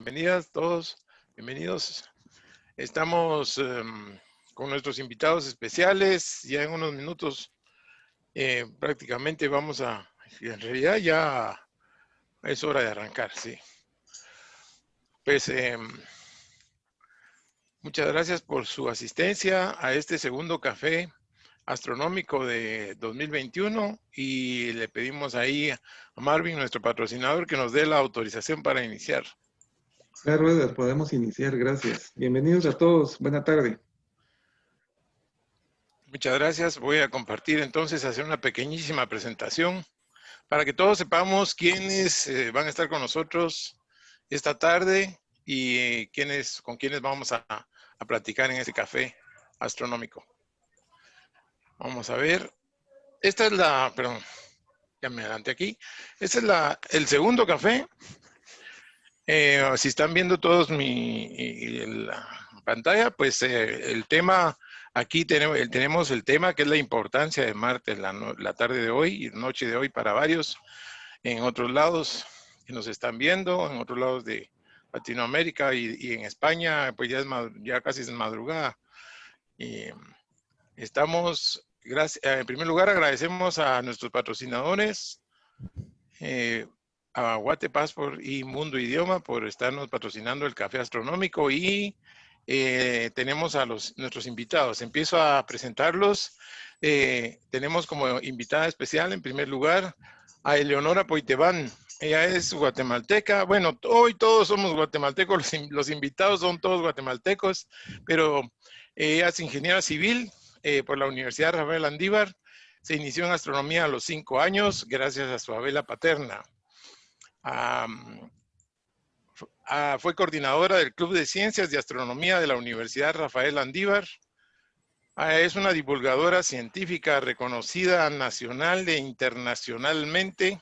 Bienvenidas todos, bienvenidos. Estamos con nuestros invitados especiales. Ya en unos minutos prácticamente en realidad ya es hora de arrancar, sí. Pues muchas gracias por su asistencia a este segundo café astronómico de 2021 y le pedimos ahí a Marvin, nuestro patrocinador, que nos dé la autorización para iniciar. Ruedas, podemos iniciar, gracias. Bienvenidos a todos, buena tarde. Muchas gracias. Voy a compartir entonces, hacer una pequeñísima presentación para que todos sepamos quiénes van a estar con nosotros esta tarde y con quiénes vamos a platicar en este café astronómico. Vamos a ver. Esta es perdón, ya me adelanté aquí. Este es el segundo café. Si están viendo todos la pantalla, pues el tema, aquí tenemos el tema que es la importancia de Marte la tarde de hoy y noche de hoy para varios en otros lados que nos están viendo, en otros lados de Latinoamérica y en España, pues ya casi es madrugada. Y estamos, en primer lugar, agradecemos a nuestros patrocinadores, a Guate Passport y Mundo Idioma por estarnos patrocinando el café astronómico y tenemos a nuestros invitados. Empiezo a presentarlos. Tenemos como invitada especial, en primer lugar, a Eleonora Poiteván. Ella es guatemalteca. Bueno, hoy todos somos guatemaltecos, los invitados son todos guatemaltecos, pero ella es ingeniera civil por la Universidad Rafael Landívar. Se inició en astronomía a los 5 años gracias a su abuela paterna. Fue coordinadora del Club de Ciencias de Astronomía de la Universidad Rafael Landívar. Es una divulgadora científica reconocida nacional e internacionalmente.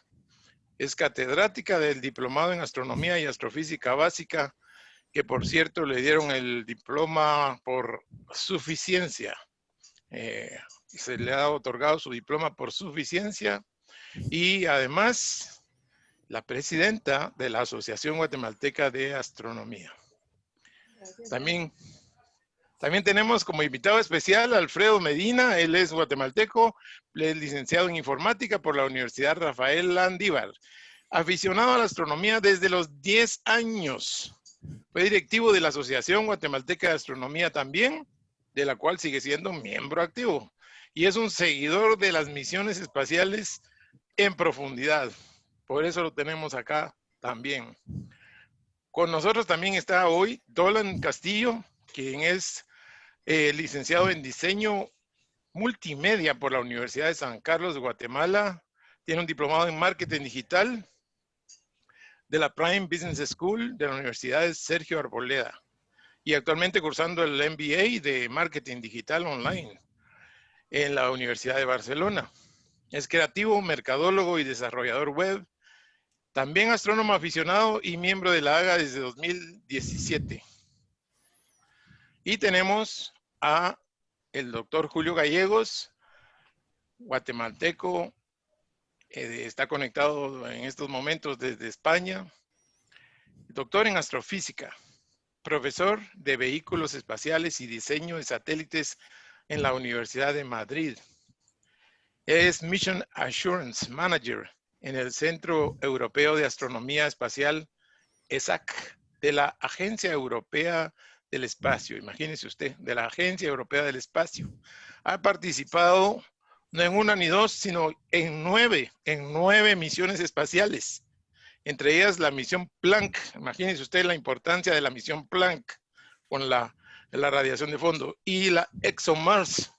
Es catedrática del Diplomado en Astronomía y Astrofísica Básica, que por cierto le dieron el diploma por suficiencia. Se le ha otorgado su diploma por suficiencia y además la presidenta de la Asociación Guatemalteca de Astronomía. También tenemos como invitado especial a Alfredo Medina. Él es guatemalteco, es licenciado en informática por la Universidad Rafael Landívar. Aficionado a la astronomía desde los 10 años. Fue directivo de la Asociación Guatemalteca de Astronomía también, de la cual sigue siendo miembro activo. Y es un seguidor de las misiones espaciales en profundidad. Por eso lo tenemos acá también. Con nosotros también está hoy Dolan Castillo, quien es licenciado en diseño multimedia por la Universidad de San Carlos de Guatemala. Tiene un diplomado en marketing digital de la Prime Business School de la Universidad de Sergio Arboleda y actualmente cursando el MBA de marketing digital online en la Universidad de Barcelona. Es creativo, mercadólogo y desarrollador web. También astrónomo aficionado y miembro de la AGA desde 2017. Y tenemos a el doctor Julio Gallegos, guatemalteco, está conectado en estos momentos desde España. Doctor en astrofísica, profesor de vehículos espaciales y diseño de satélites en la Universidad de Madrid. Es Mission Assurance Manager en el Centro Europeo de Astronomía Espacial, ESAC, de la Agencia Europea del Espacio. Imagínese usted, de la Agencia Europea del Espacio. Ha participado no en una ni dos, sino en nueve misiones espaciales. Entre ellas la misión Planck. Imagínese usted la importancia de la misión Planck con la radiación de fondo. Y la ExoMars,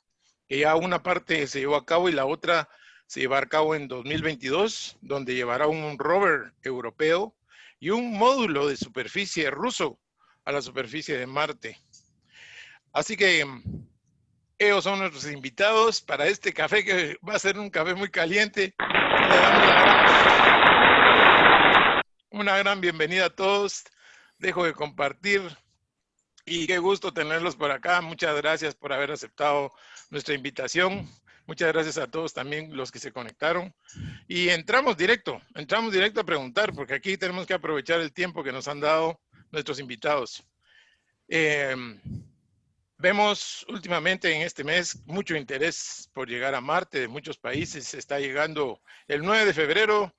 que ya una parte se llevó a cabo y la otra se llevará a cabo en 2022, donde llevará un rover europeo y un módulo de superficie ruso a la superficie de Marte. Así que ellos son nuestros invitados para este café, que va a ser un café muy caliente. Le damos una gran bienvenida a todos. Dejo de compartir y qué gusto tenerlos por acá. Muchas gracias por haber aceptado nuestra invitación. Muchas gracias a todos también los que se conectaron. Y entramos directo a preguntar, porque aquí tenemos que aprovechar el tiempo que nos han dado nuestros invitados. Vemos últimamente en este mes mucho interés por llegar a Marte de muchos países. Está llegando el 9 de febrero.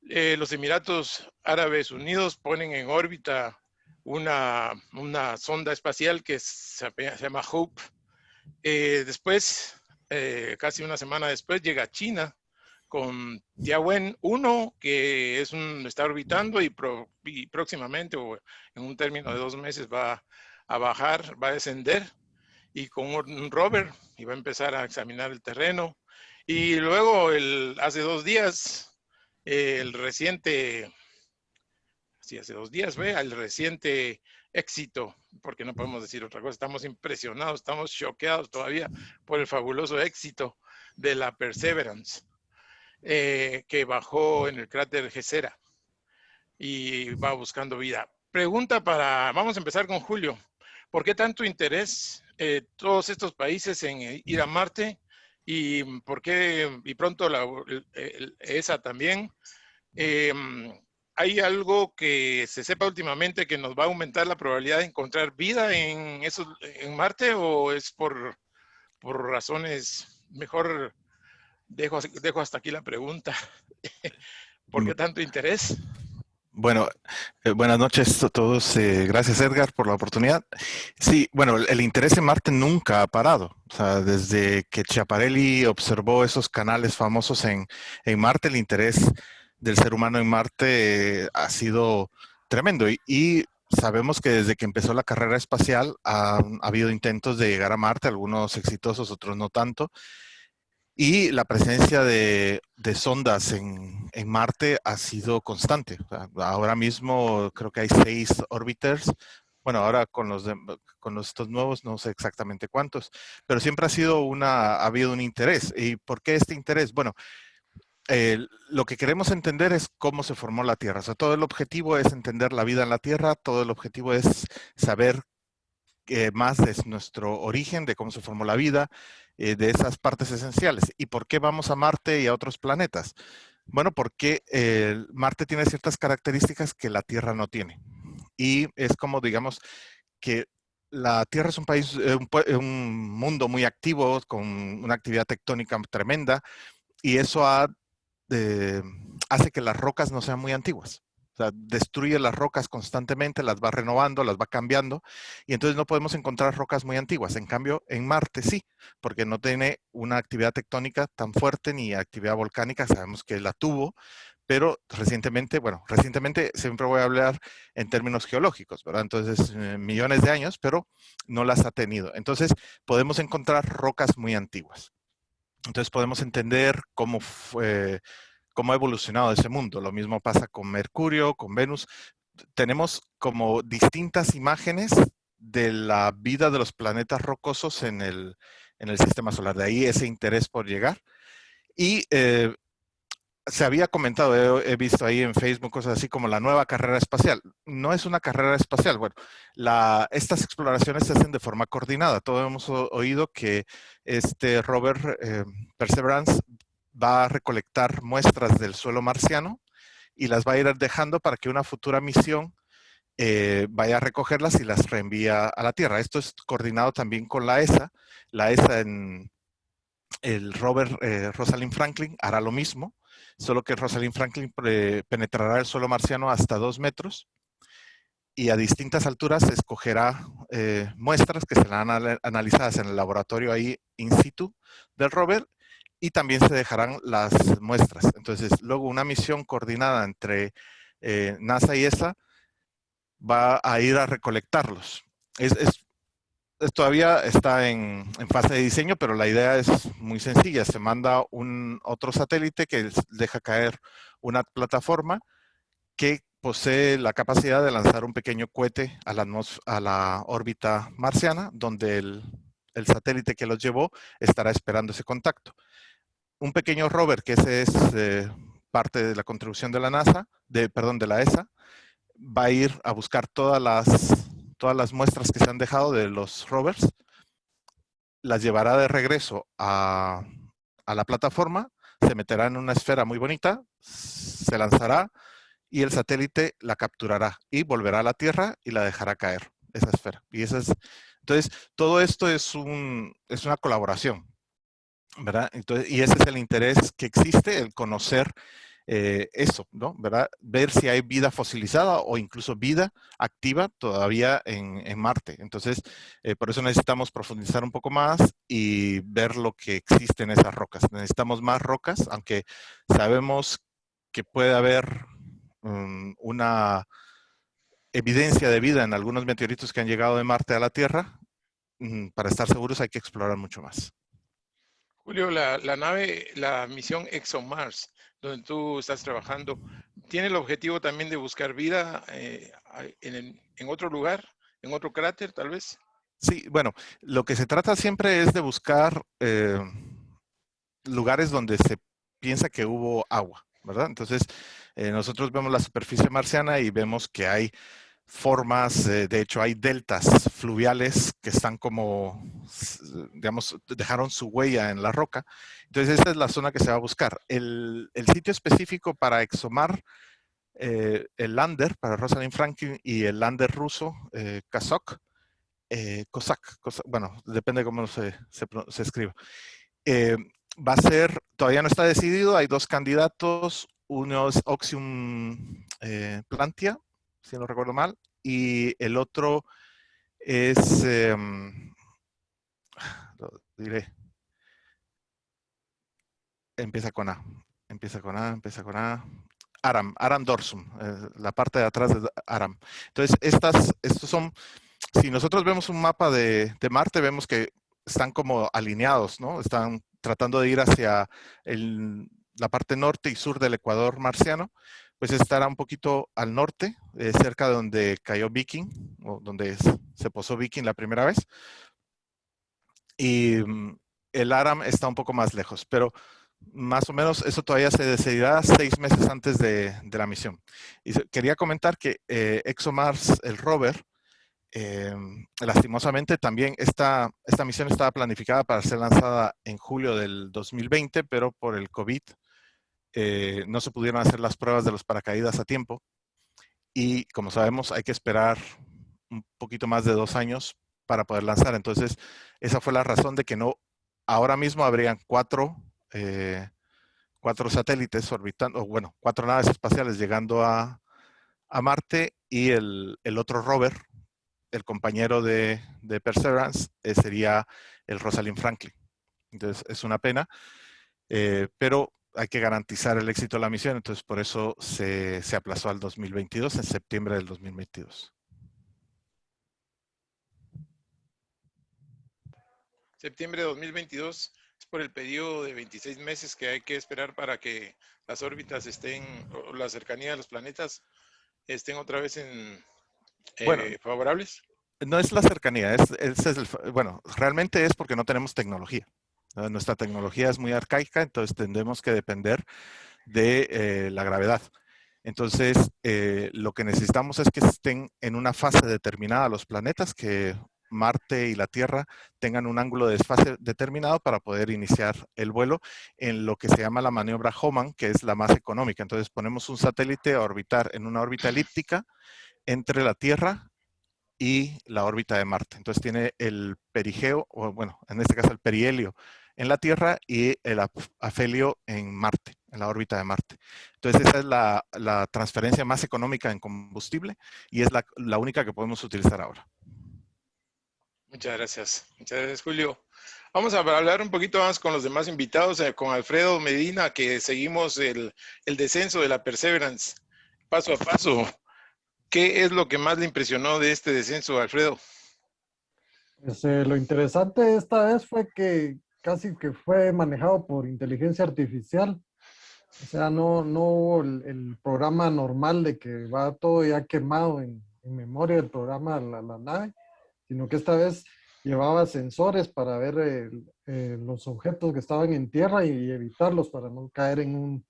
Los Emiratos Árabes Unidos ponen en órbita una sonda espacial que se llama Hope. Después, casi una semana después, llega China con Tianwen-1, que está orbitando y próximamente, o en un término de 2 meses, va a bajar, va a descender, y con un rover, y va a empezar a examinar el terreno. Y luego, hace 2 días, el reciente éxito, porque no podemos decir otra cosa, estamos impresionados, estamos choqueados todavía por el fabuloso éxito de la Perseverance, que bajó en el cráter Jezera y va buscando vida. Vamos a empezar con Julio. ¿Por qué tanto interés todos estos países en ir a Marte? ¿Y por qué, y pronto ESA también? ¿Hay algo que se sepa últimamente que nos va a aumentar la probabilidad de encontrar vida en Marte, o es por razones? Mejor dejo hasta aquí la pregunta. ¿Por qué tanto interés? Bueno, buenas noches a todos. Gracias, Edgar, por la oportunidad. Sí, bueno, el interés en Marte nunca ha parado. O sea, desde que Schiaparelli observó esos canales famosos en Marte, el interés del ser humano en Marte ha sido tremendo. Y sabemos que desde que empezó la carrera espacial ha habido intentos de llegar a Marte, algunos exitosos, otros no tanto. Y la presencia de sondas en Marte ha sido constante. O sea, ahora mismo creo que hay 6 orbiters. Bueno, ahora con estos nuevos no sé exactamente cuántos, pero siempre ha habido un interés. ¿Y por qué este interés? Bueno, lo que queremos entender es cómo se formó la Tierra. O sea, todo el objetivo es entender la vida en la Tierra, todo el objetivo es saber más de nuestro origen, de cómo se formó la vida, de esas partes esenciales. ¿Y por qué vamos a Marte y a otros planetas? Bueno, porque Marte tiene ciertas características que la Tierra no tiene. Y es como, digamos, que la Tierra es un país, un mundo muy activo, con una actividad tectónica tremenda, y eso hace que las rocas no sean muy antiguas. O sea, destruye las rocas constantemente, las va renovando, las va cambiando, y entonces no podemos encontrar rocas muy antiguas. En cambio, en Marte sí, porque no tiene una actividad tectónica tan fuerte ni actividad volcánica. Sabemos que la tuvo, pero recientemente siempre voy a hablar en términos geológicos, ¿verdad? Entonces, millones de años, pero no las ha tenido. Entonces, podemos encontrar rocas muy antiguas. Entonces, podemos entender cómo ha evolucionado ese mundo. Lo mismo pasa con Mercurio, con Venus. Tenemos como distintas imágenes de la vida de los planetas rocosos en el sistema solar. De ahí ese interés por llegar. Y se había comentado, he visto ahí en Facebook cosas así como la nueva carrera espacial. No es una carrera espacial. Bueno, estas exploraciones se hacen de forma coordinada. Todos hemos oído que este rover Perseverance va a recolectar muestras del suelo marciano y las va a ir dejando para que una futura misión vaya a recogerlas y las reenvía a la Tierra. Esto es coordinado también con la ESA. La ESA en el rover Rosalind Franklin hará lo mismo, solo que Rosalind Franklin penetrará el suelo marciano hasta 2 metros y a distintas alturas escogerá muestras que serán analizadas en el laboratorio ahí in situ del rover, y también se dejarán las muestras. Entonces, luego una misión coordinada entre NASA y ESA va a ir a recolectarlos. Todavía está en fase de diseño, pero la idea es muy sencilla. Se manda otro satélite que deja caer una plataforma que posee la capacidad de lanzar un pequeño cohete a la órbita marciana, donde el satélite que los llevó estará esperando ese contacto. Un pequeño rover, que ese es parte de la contribución de la de la ESA, va a ir a buscar todas las muestras que se han dejado de los rovers, las llevará de regreso a la plataforma, se meterá en una esfera muy bonita, se lanzará y el satélite la capturará y volverá a la Tierra y la dejará caer, esa esfera. Y entonces, todo esto es una colaboración, ¿verdad? Entonces, y ese es el interés que existe, el conocer eso, ¿no? ¿Verdad? Ver si hay vida fosilizada o incluso vida activa todavía en Marte. Entonces, por eso necesitamos profundizar un poco más y ver lo que existe en esas rocas. Necesitamos más rocas, aunque sabemos que puede haber una evidencia de vida en algunos meteoritos que han llegado de Marte a la Tierra. Para estar seguros hay que explorar mucho más. Julio, la nave, la misión ExoMars, donde tú estás trabajando, ¿tiene el objetivo también de buscar vida en otro lugar, en otro cráter, tal vez? Sí, bueno, lo que se trata siempre es de buscar lugares donde se piensa que hubo agua, ¿verdad? Entonces, nosotros vemos la superficie marciana y vemos que hay formas, de hecho hay deltas fluviales que están como, digamos, dejaron su huella en la roca. Entonces, esa es la zona que se va a buscar. El sitio específico para ExoMar, el lander, para Rosalind Franklin y el lander ruso, bueno, depende de cómo se escriba. Va a ser, todavía no está decidido, hay dos candidatos, uno es Oxium Plantia, si no recuerdo mal, y el otro es, lo diré, empieza con A, empieza con A, Aram Dorsum, la parte de atrás de Aram. Entonces, estos son, si nosotros vemos un mapa de Marte, vemos que están como alineados, ¿no? Están tratando de ir hacia la parte norte y sur del ecuador marciano, pues estará un poquito al norte, cerca de donde cayó Viking, o donde se posó Viking la primera vez. Y el Aram está un poco más lejos, pero más o menos eso todavía se decidirá 6 meses antes de la misión. Y quería comentar que ExoMars, el rover, lastimosamente también esta misión estaba planificada para ser lanzada en julio del 2020, pero por el COVID no se pudieron hacer las pruebas de los paracaídas a tiempo. Y como sabemos, hay que esperar un poquito más de 2 años para poder lanzar. Entonces, esa fue la razón de que no, ahora mismo habrían 4 satélites orbitando, o bueno, 4 naves espaciales llegando a Marte, y el otro rover, el compañero de Perseverance, sería el Rosalind Franklin. Entonces, es una pena, pero hay que garantizar el éxito de la misión, entonces por eso se aplazó al 2022, en septiembre del 2022. Septiembre de 2022 es por el periodo de 26 meses que hay que esperar para que las órbitas estén, o la cercanía de los planetas estén otra vez Bueno, favorables. no es la cercanía, bueno, realmente es porque no tenemos tecnología. Nuestra tecnología es muy arcaica, entonces tendremos que depender de la gravedad. Entonces, lo que necesitamos es que estén en una fase determinada los planetas, que Marte y la Tierra tengan un ángulo de desfase determinado para poder iniciar el vuelo en lo que se llama la maniobra Hohmann, que es la más económica. Entonces, ponemos un satélite a orbitar en una órbita elíptica entre la Tierra y la órbita de Marte. Entonces tiene el perigeo, o bueno, en este caso el perihelio en la Tierra y el afelio en Marte, en la órbita de Marte. Entonces esa es la transferencia más económica en combustible y es la única que podemos utilizar ahora. Muchas gracias Julio. Vamos a hablar un poquito más con los demás invitados, con Alfredo Medina, que seguimos el descenso de la Perseverance paso a paso. ¿Qué es lo que más le impresionó de este descenso, Alfredo? Pues, lo interesante esta vez fue que casi que fue manejado por inteligencia artificial. O sea, no hubo el programa normal de que va todo ya quemado en memoria del programa la nave, sino que esta vez llevaba sensores para ver los objetos que estaban en tierra y evitarlos para no caer en un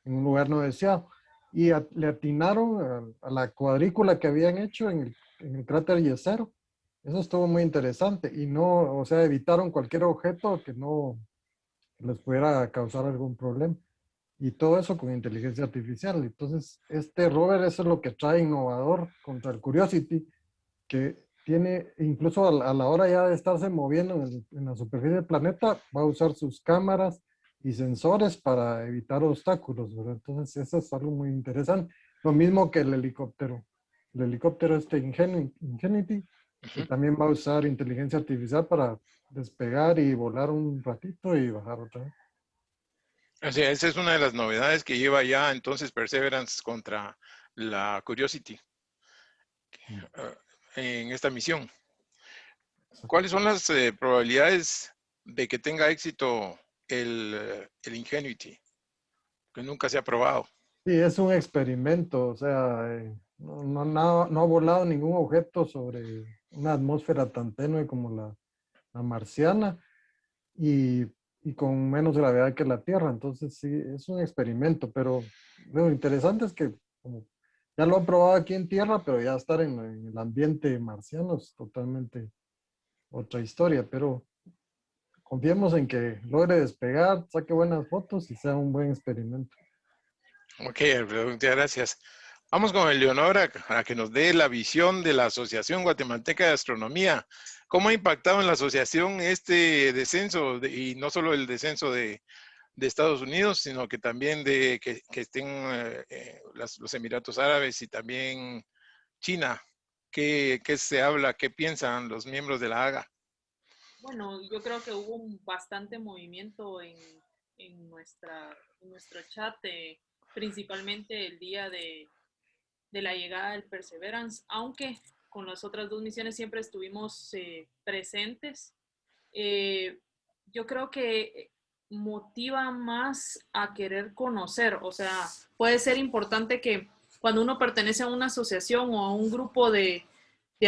lugar no deseado. Y le atinaron a la cuadrícula que habían hecho en el cráter Yesero. Eso estuvo muy interesante y no, o sea, evitaron cualquier objeto que no les pudiera causar algún problema. y todo eso con inteligencia artificial. Entonces, este rover, eso es lo que trae innovador contra el Curiosity, que tiene, incluso a la hora ya de estarse moviendo en la superficie del planeta, va a usar sus cámaras y sensores para evitar obstáculos, ¿verdad? Entonces, eso es algo muy interesante. Lo mismo que el helicóptero. El helicóptero Ingenuity, que también va a usar inteligencia artificial para despegar y volar un ratito y bajar otra vez. O sea, esa es una de las novedades que lleva ya entonces Perseverance contra la Curiosity en esta misión. ¿Cuáles son las probabilidades de que tenga éxito el Ingenuity? Que nunca se ha probado. Sí, es un experimento, o sea, no ha volado ningún objeto sobre una atmósfera tan tenue como la marciana y con menos gravedad que la Tierra. Entonces, sí, es un experimento, pero lo interesante es que como ya lo han probado aquí en Tierra, pero ya estar en el ambiente marciano es totalmente otra historia, pero confiemos en que logre despegar, saque buenas fotos y sea un buen experimento. Ok, Alfredo, muchas gracias. Vamos con Eleonora para que nos dé la visión de la Asociación Guatemalteca de Astronomía. ¿Cómo ha impactado en la asociación este descenso, y no solo el descenso de Estados Unidos, sino que también de que estén los Emiratos Árabes y también China? ¿Qué se habla? ¿Qué piensan los miembros de la AGA? Bueno, yo creo que hubo bastante movimiento en nuestro chat, principalmente el día de la llegada del Perseverance, aunque con las otras dos misiones siempre estuvimos presentes. Yo creo que motiva más a querer conocer, o sea, puede ser importante que cuando uno pertenece a una asociación o a un grupo de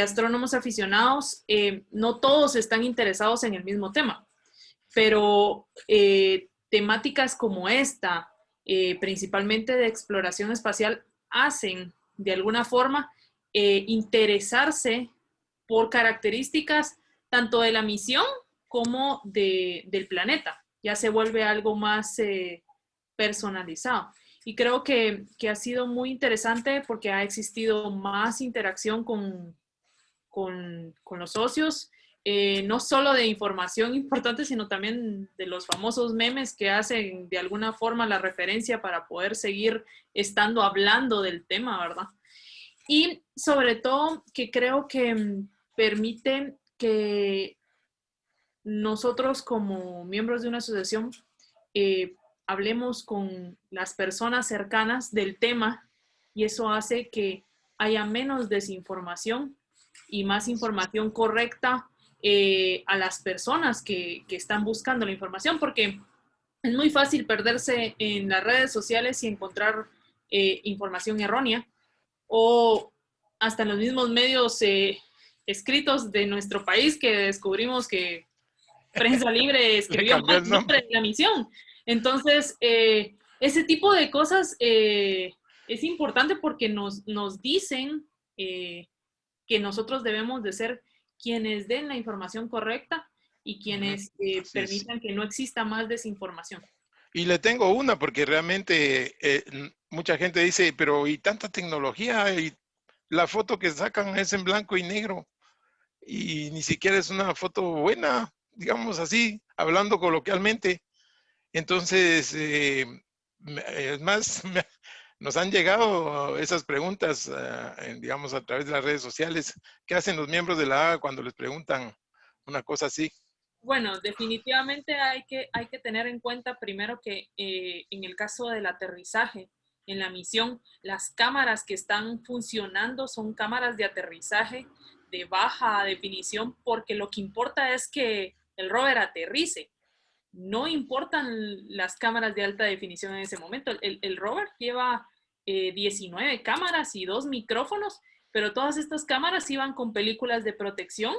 astrónomos aficionados, no todos están interesados en el mismo tema, pero temáticas como esta, principalmente de exploración espacial, hacen de alguna forma interesarse por características tanto de la misión como del planeta. Ya se vuelve algo más personalizado. Y creo que ha sido muy interesante porque ha existido más interacción con los socios, no solo de información importante, sino también de los famosos memes que hacen de alguna forma la referencia para poder seguir estando hablando del tema, ¿verdad? Y sobre todo que creo que permite que nosotros como miembros de una asociación hablemos con las personas cercanas del tema y eso hace que haya menos desinformación y más información correcta a las personas que están buscando la información, porque es muy fácil perderse en las redes sociales y encontrar información errónea o hasta en los mismos medios escritos de nuestro país que descubrimos que Prensa Libre escribió mal el nombre de la misión. Entonces, ese tipo de cosas es importante porque nos dicen que nosotros debemos de ser quienes den la información correcta y quienes permitan que no exista más desinformación. Y le tengo una porque realmente mucha gente dice, pero ¿y tanta tecnología? Y la foto que sacan es en blanco y negro y ni siquiera es una foto buena, digamos así, hablando coloquialmente. Entonces, es más, nos han llegado esas preguntas, digamos, a través de las redes sociales. ¿Qué hacen los miembros de la AGA cuando les preguntan una cosa así? Bueno, definitivamente hay que tener en cuenta primero que en el caso del aterrizaje, en la misión, las cámaras que están funcionando son cámaras de aterrizaje de baja definición porque lo que importa es que el rover aterrice. No importan las cámaras de alta definición en ese momento. El rover lleva 19 cámaras y 2 micrófonos, pero todas estas cámaras iban con películas de protección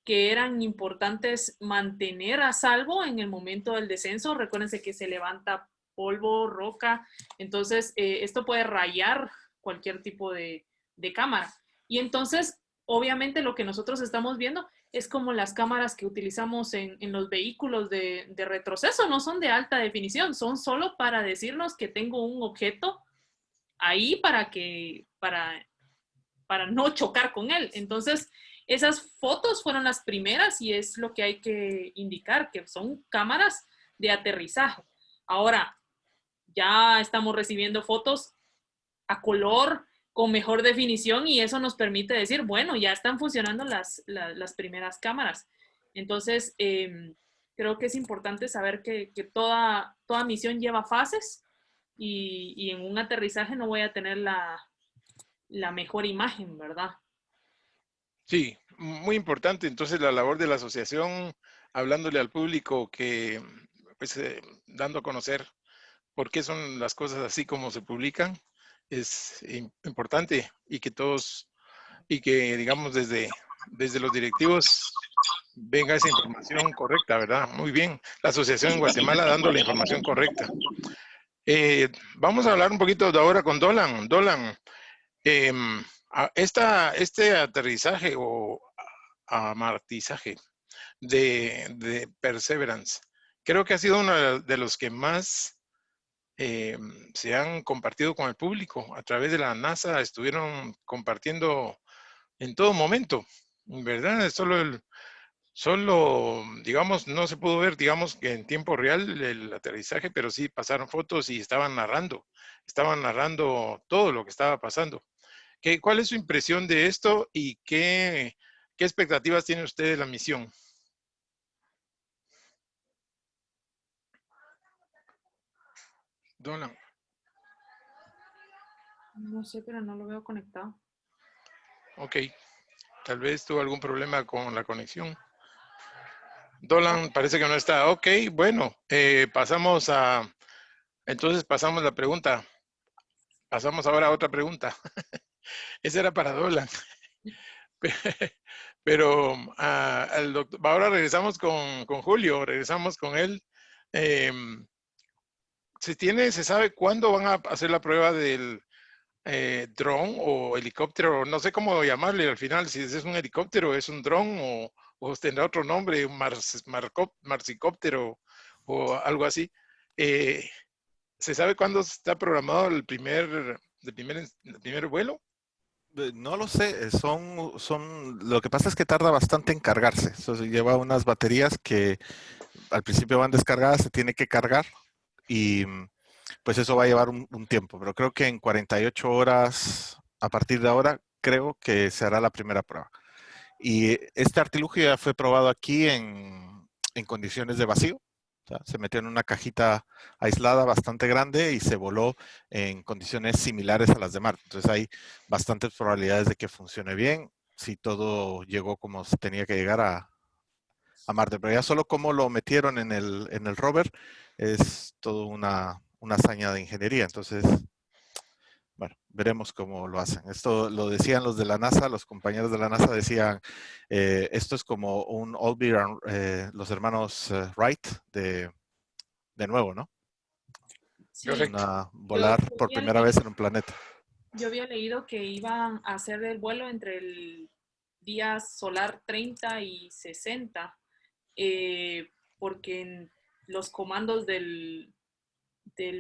que eran importantes mantener a salvo en el momento del descenso. Recuérdense que se levanta polvo, roca, entonces esto puede rayar cualquier tipo de cámara. Y entonces obviamente lo que nosotros estamos viendo es como las cámaras que utilizamos en los vehículos de retroceso, no son de alta definición, son solo para decirnos que tengo un objeto ahí para no chocar con él. Entonces, esas fotos fueron las primeras y es lo que hay que indicar, que son cámaras de aterrizaje. Ahora, ya estamos recibiendo fotos a color, con mejor definición, y eso nos permite decir, bueno, ya están funcionando las primeras cámaras. Entonces, creo que es importante saber que toda misión lleva fases y en un aterrizaje no voy a tener la mejor imagen, ¿verdad? Sí, muy importante. Entonces, la labor de la asociación, hablándole al público que, pues, dando a conocer por qué son las cosas así como se publican, es importante y que todos, y que digamos desde los directivos venga esa información correcta, ¿verdad? Muy bien. La asociación en Guatemala dando la información correcta. Vamos a hablar un poquito de ahora con Dolan. Dolan, este aterrizaje o amartizaje de Perseverance, creo que ha sido uno de los que más se han compartido con el público. A través de la NASA estuvieron compartiendo en todo momento, ¿verdad? Solo, digamos, no se pudo ver, digamos, que en tiempo real el aterrizaje, pero sí pasaron fotos y estaban narrando todo lo que estaba pasando. ¿Cuál es su impresión de esto y qué expectativas tiene usted de la misión? Dolan. No sé, pero no lo veo conectado. Ok, tal vez tuvo algún problema con la conexión. Dolan parece que no está. Ok, bueno, entonces pasamos la pregunta. Pasamos ahora a otra pregunta. Esa era para Dolan. Pero ahora regresamos con Julio, regresamos con él. ¿Se sabe cuándo van a hacer la prueba del dron o helicóptero? No sé cómo llamarle al final, si es un helicóptero, es un dron o tendrá otro nombre, un marsicóptero o algo así. ¿Se sabe cuándo está programado el primer vuelo? No lo sé, lo que pasa es que tarda bastante en cargarse. Eso lleva unas baterías que al principio van descargadas, se tiene que cargar y pues eso va a llevar un tiempo, pero creo que en 48 horas a partir de ahora creo que se hará la primera prueba. Y este artilugio ya fue probado aquí en condiciones de vacío. O sea, se metió en una cajita aislada bastante grande y se voló en condiciones similares a las de Marte. Entonces hay bastantes probabilidades de que funcione bien si todo llegó como se tenía que llegar a Marte. Pero ya solo como lo metieron en el rover es todo una hazaña de ingeniería. Entonces, bueno, veremos cómo lo hacen. Esto lo decían los de la NASA, los compañeros de la NASA decían, esto es como un Aldrin, los hermanos Wright de nuevo, ¿no? Sí, Volar por primera vez en un planeta. Yo había leído que iban a hacer el vuelo entre el día solar 30 y 60, porque en los comandos del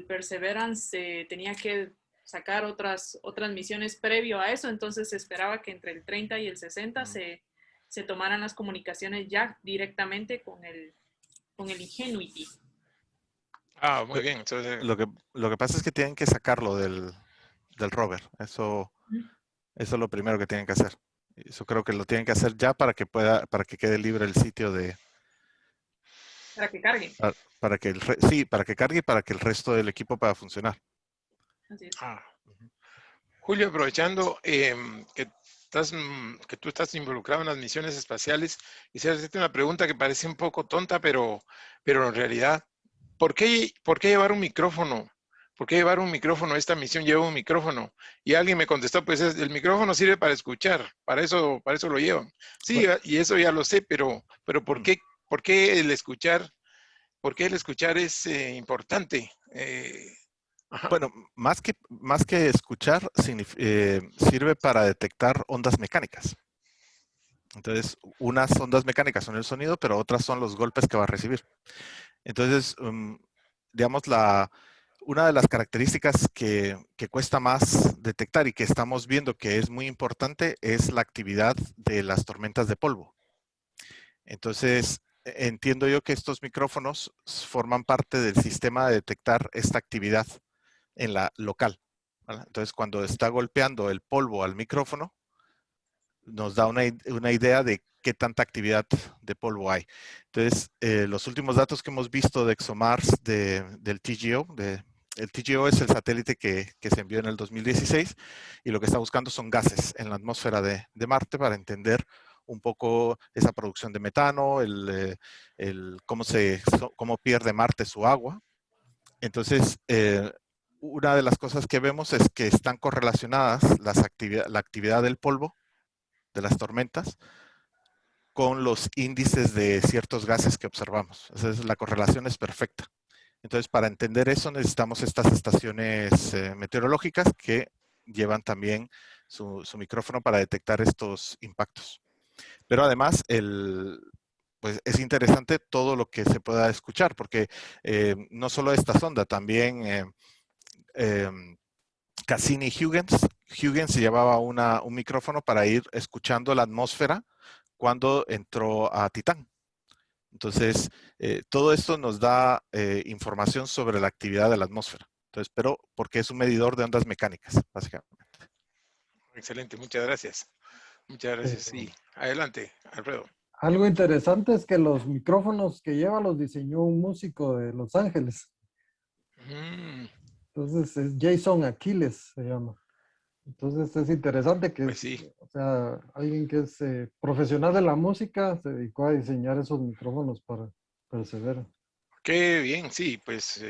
Perseverance tenía que sacar otras misiones previo a eso, entonces se esperaba que entre el 30 y el 60 se tomaran las comunicaciones ya directamente con el Ingenuity. Ah, muy bien. Entonces, lo que pasa es que tienen que sacarlo del rover. Eso es lo primero que tienen que hacer. Eso creo que lo tienen que hacer ya para que quede libre el sitio de... Para que cargue. Para que cargue y para que el resto del equipo pueda funcionar. Así es. Julio, aprovechando que tú estás involucrado en las misiones espaciales, quisiera hacerte una pregunta que parece un poco tonta, pero en realidad, ¿por qué llevar un micrófono? ¿Por qué llevar un micrófono? Esta misión lleva un micrófono. Y alguien me contestó, pues el micrófono sirve para escuchar, para eso lo llevan. Sí, bueno, y eso ya lo sé, pero ¿por qué el escuchar? ¿Por qué el escuchar es importante? Bueno, más que escuchar, sirve para detectar ondas mecánicas. Entonces, unas ondas mecánicas son el sonido, pero otras son los golpes que va a recibir. Entonces, digamos, una de las características que cuesta más detectar y que estamos viendo que es muy importante es la actividad de las tormentas de polvo. Entonces, entiendo yo que estos micrófonos forman parte del sistema de detectar esta actividad en la local, ¿vale? Entonces, cuando está golpeando el polvo al micrófono, nos da una idea de qué tanta actividad de polvo hay. Entonces, los últimos datos que hemos visto de ExoMars del TGO, el TGO es el satélite que se envió en el 2016 y lo que está buscando son gases en la atmósfera de Marte para entender un poco esa producción de metano, cómo pierde Marte su agua. Entonces, una de las cosas que vemos es que están correlacionadas la actividad del polvo, de las tormentas, con los índices de ciertos gases que observamos. Entonces, la correlación es perfecta. Entonces, para entender eso necesitamos estas estaciones meteorológicas que llevan también su micrófono para detectar estos impactos. Pero además, pues es interesante todo lo que se pueda escuchar, porque no solo esta sonda, también Cassini-Huygens se llevaba un micrófono para ir escuchando la atmósfera cuando entró a Titán. Entonces, todo esto nos da información sobre la actividad de la atmósfera. Entonces, pero porque es un medidor de ondas mecánicas, básicamente. Excelente, muchas gracias. Muchas gracias. Sí, adelante, Alfredo. Algo interesante es que los micrófonos que lleva los diseñó un músico de Los Ángeles. Entonces es Jason Aquiles, se llama. Entonces es interesante que Pues sí. o sea, alguien que es profesional de la música se dedicó a diseñar esos micrófonos para Perseverance. Qué bien, sí, pues,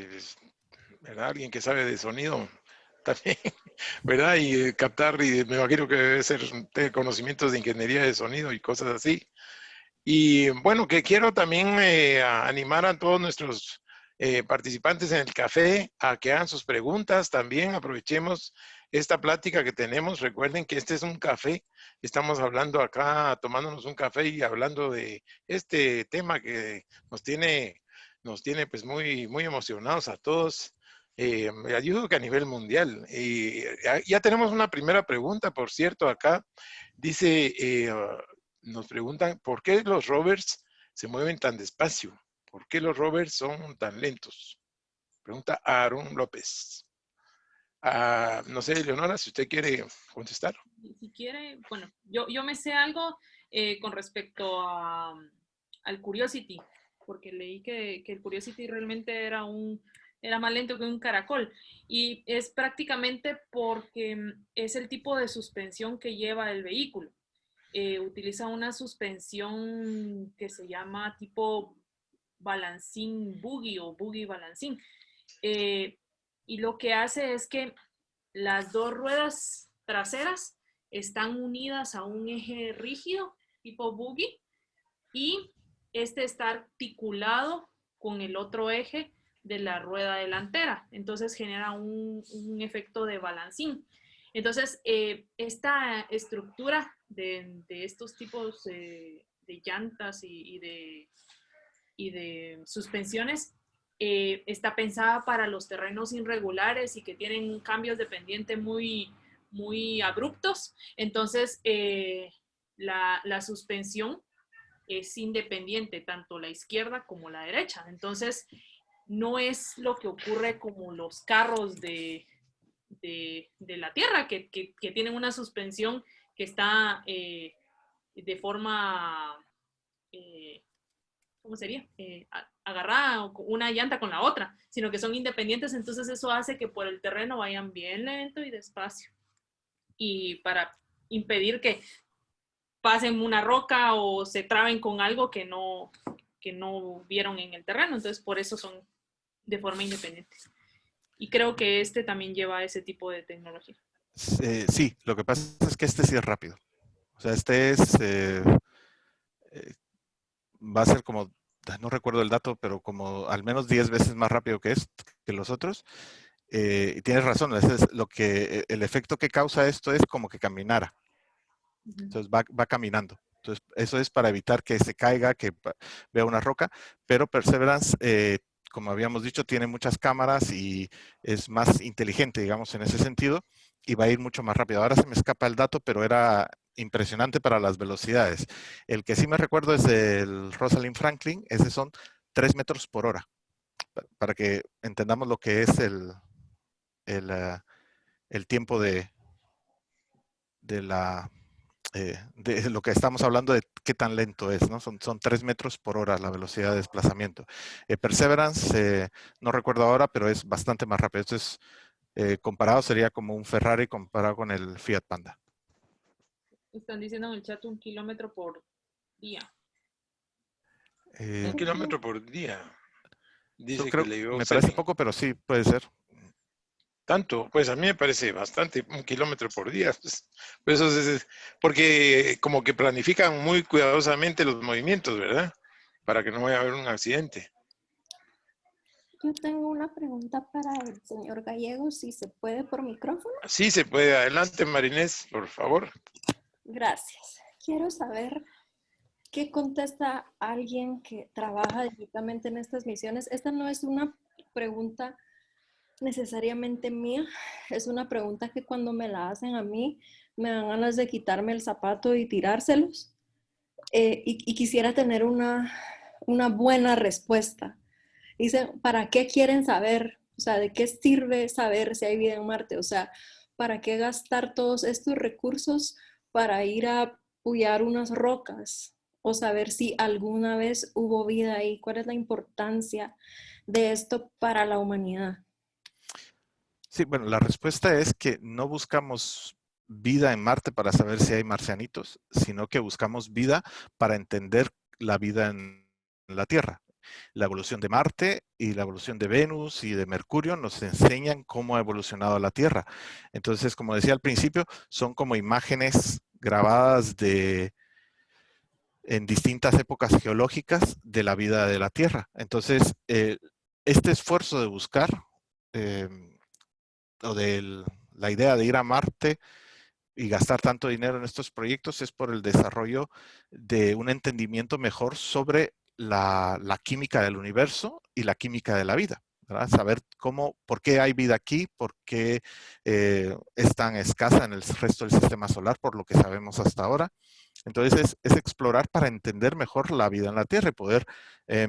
¿verdad? Alguien que sabe de sonido también, ¿verdad? Y captar, y me imagino que debe ser tener conocimientos de ingeniería de sonido y cosas así. Y bueno, que quiero también animar a todos nuestros participantes en el café a que hagan sus preguntas. También aprovechemos esta plática que tenemos. Recuerden que este es un café. Estamos hablando acá, tomándonos un café y hablando de este tema que nos tiene pues muy, muy emocionados a todos. Yo digo que a nivel mundial. Ya tenemos una primera pregunta, por cierto, acá. Dice, nos preguntan, ¿por qué los rovers se mueven tan despacio? ¿Por qué los rovers son tan lentos? Pregunta Aaron López. No sé, Leonora, si usted quiere contestar. Si quiere, bueno, yo me sé algo con respecto al Curiosity, porque leí que el Curiosity realmente era más lento que un caracol. Y es prácticamente porque es el tipo de suspensión que lleva el vehículo. Utiliza una suspensión que se llama tipo balancín buggy o buggy balancín. Y lo que hace es que las dos ruedas traseras están unidas a un eje rígido tipo buggy y este está articulado con el otro eje de la rueda delantera. Entonces genera un efecto de balancín. Entonces, esta estructura de estos tipos de llantas y de suspensiones está pensada para los terrenos irregulares y que tienen cambios de pendiente muy, muy abruptos. Entonces, la suspensión es independiente, tanto la izquierda como la derecha. Entonces, no es lo que ocurre como los carros de la tierra, que tienen una suspensión que está de forma, ¿cómo sería? Agarrada una llanta con la otra, sino que son independientes, entonces eso hace que por el terreno vayan bien lento y despacio. Y para impedir que pasen una roca o se traben con algo que no vieron en el terreno, entonces por eso son de forma independiente. Y creo que este también lleva ese tipo de tecnología. Sí, lo que pasa es que este sí es rápido. O sea, va a ser como, no recuerdo el dato, pero como al menos 10 veces más rápido que los otros. Y tienes razón, el efecto que causa esto es como que caminara. Entonces va caminando. Entonces, eso es para evitar que se caiga, que vea una roca, pero Perseverance, como habíamos dicho, tiene muchas cámaras y es más inteligente, digamos, en ese sentido, y va a ir mucho más rápido. Ahora se me escapa el dato, pero era impresionante para las velocidades. El que sí me recuerdo es el Rosalind Franklin, ese son 3 metros por hora, para que entendamos lo que es el tiempo de lo que estamos hablando de qué tan lento es, ¿no? Son 3 metros por hora la velocidad de desplazamiento. Perseverance, no recuerdo ahora, pero es bastante más rápido. Entonces, comparado sería como un Ferrari comparado con el Fiat Panda. Están diciendo en el chat 1 kilómetro por día. 1 kilómetro por día. Dice creo, que le dio me parece Selin. poco, pero sí puede ser. Tanto, pues a mí me parece bastante, 1 kilómetro por día. Pues eso es, porque como que planifican muy cuidadosamente los movimientos, ¿verdad? Para que no vaya a haber un accidente. Yo tengo una pregunta para el señor Gallego, si se puede por micrófono. Sí, se puede. Adelante, Marinés, por favor. Gracias. Quiero saber qué contesta alguien que trabaja directamente en estas misiones. Esta no es una pregunta necesariamente mía, es una pregunta que cuando me la hacen a mí, me dan ganas de quitarme el zapato y tirárselos. Y quisiera tener una buena respuesta. Dicen, ¿para qué quieren saber? O sea, ¿de qué sirve saber si hay vida en Marte? O sea, ¿para qué gastar todos estos recursos para ir a apoyar unas rocas? O saber si alguna vez hubo vida ahí. ¿Cuál es la importancia de esto para la humanidad? Sí, bueno, la respuesta es que no buscamos vida en Marte para saber si hay marcianitos, sino que buscamos vida para entender la vida en la Tierra. La evolución de Marte y la evolución de Venus y de Mercurio nos enseñan cómo ha evolucionado la Tierra. Entonces, como decía al principio, son como imágenes grabadas en distintas épocas geológicas de la vida de la Tierra. Entonces, este esfuerzo de buscar o de la idea de ir a Marte y gastar tanto dinero en estos proyectos es por el desarrollo de un entendimiento mejor sobre la química del universo y la química de la vida, ¿verdad? Saber por qué hay vida aquí, por qué es tan escasa en el resto del sistema solar, por lo que sabemos hasta ahora. Entonces es explorar para entender mejor la vida en la Tierra y poder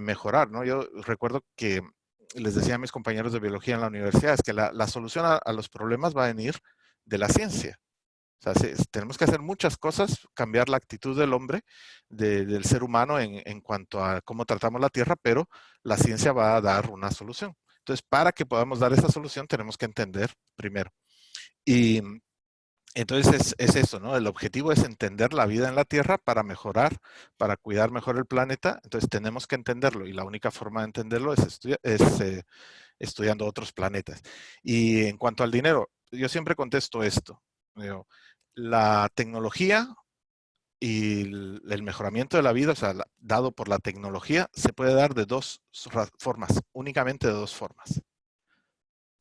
mejorar, ¿no? Yo recuerdo que les decía a mis compañeros de biología en la universidad, es que la solución a los problemas va a venir de la ciencia. O sea, tenemos que hacer muchas cosas, cambiar la actitud del hombre, del ser humano en cuanto a cómo tratamos la Tierra, pero la ciencia va a dar una solución. Entonces, para que podamos dar esa solución, tenemos que entender primero. Y entonces es eso, ¿no? El objetivo es entender la vida en la Tierra para mejorar, para cuidar mejor el planeta. Entonces tenemos que entenderlo y la única forma de entenderlo es estudiando otros planetas. Y en cuanto al dinero, yo siempre contesto esto. La tecnología y el mejoramiento de la vida, o sea, dado por la tecnología, se puede dar de 2 formas, únicamente de 2 formas.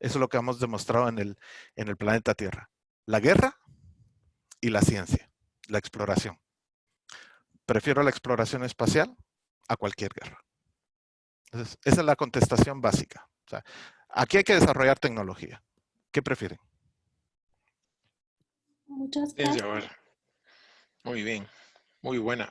Eso es lo que hemos demostrado en el planeta Tierra. La guerra y la ciencia, la exploración. Prefiero la exploración espacial a cualquier guerra. Entonces, esa es la contestación básica. O sea, aquí hay que desarrollar tecnología. ¿Qué prefieren? Muchas Ciencia, gracias. bueno. Muy bien, muy buena.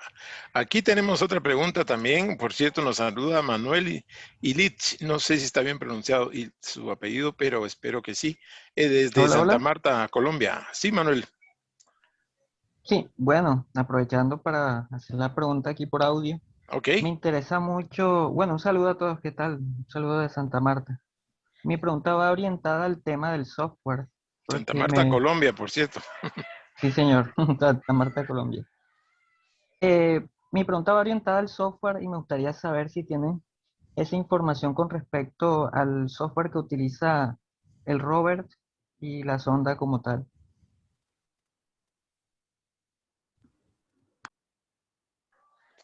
Aquí tenemos otra pregunta también. Por cierto, nos saluda Manuel Illich. No sé si está bien pronunciado su apellido, pero espero que sí. Desde Hola, Santa hola. Marta, Colombia. Sí, Manuel. Sí, bueno, aprovechando para hacer la pregunta aquí por audio, Ok. me interesa mucho, bueno, un saludo a todos, ¿qué tal? Un saludo de Santa Marta. Mi pregunta va orientada al tema del software, Santa porque Marta, Colombia, por cierto. sí, señor, Santa Marta, Colombia. Mi pregunta va orientada al software y me gustaría saber si tienen esa información con respecto al software que utiliza el rover y la sonda como tal.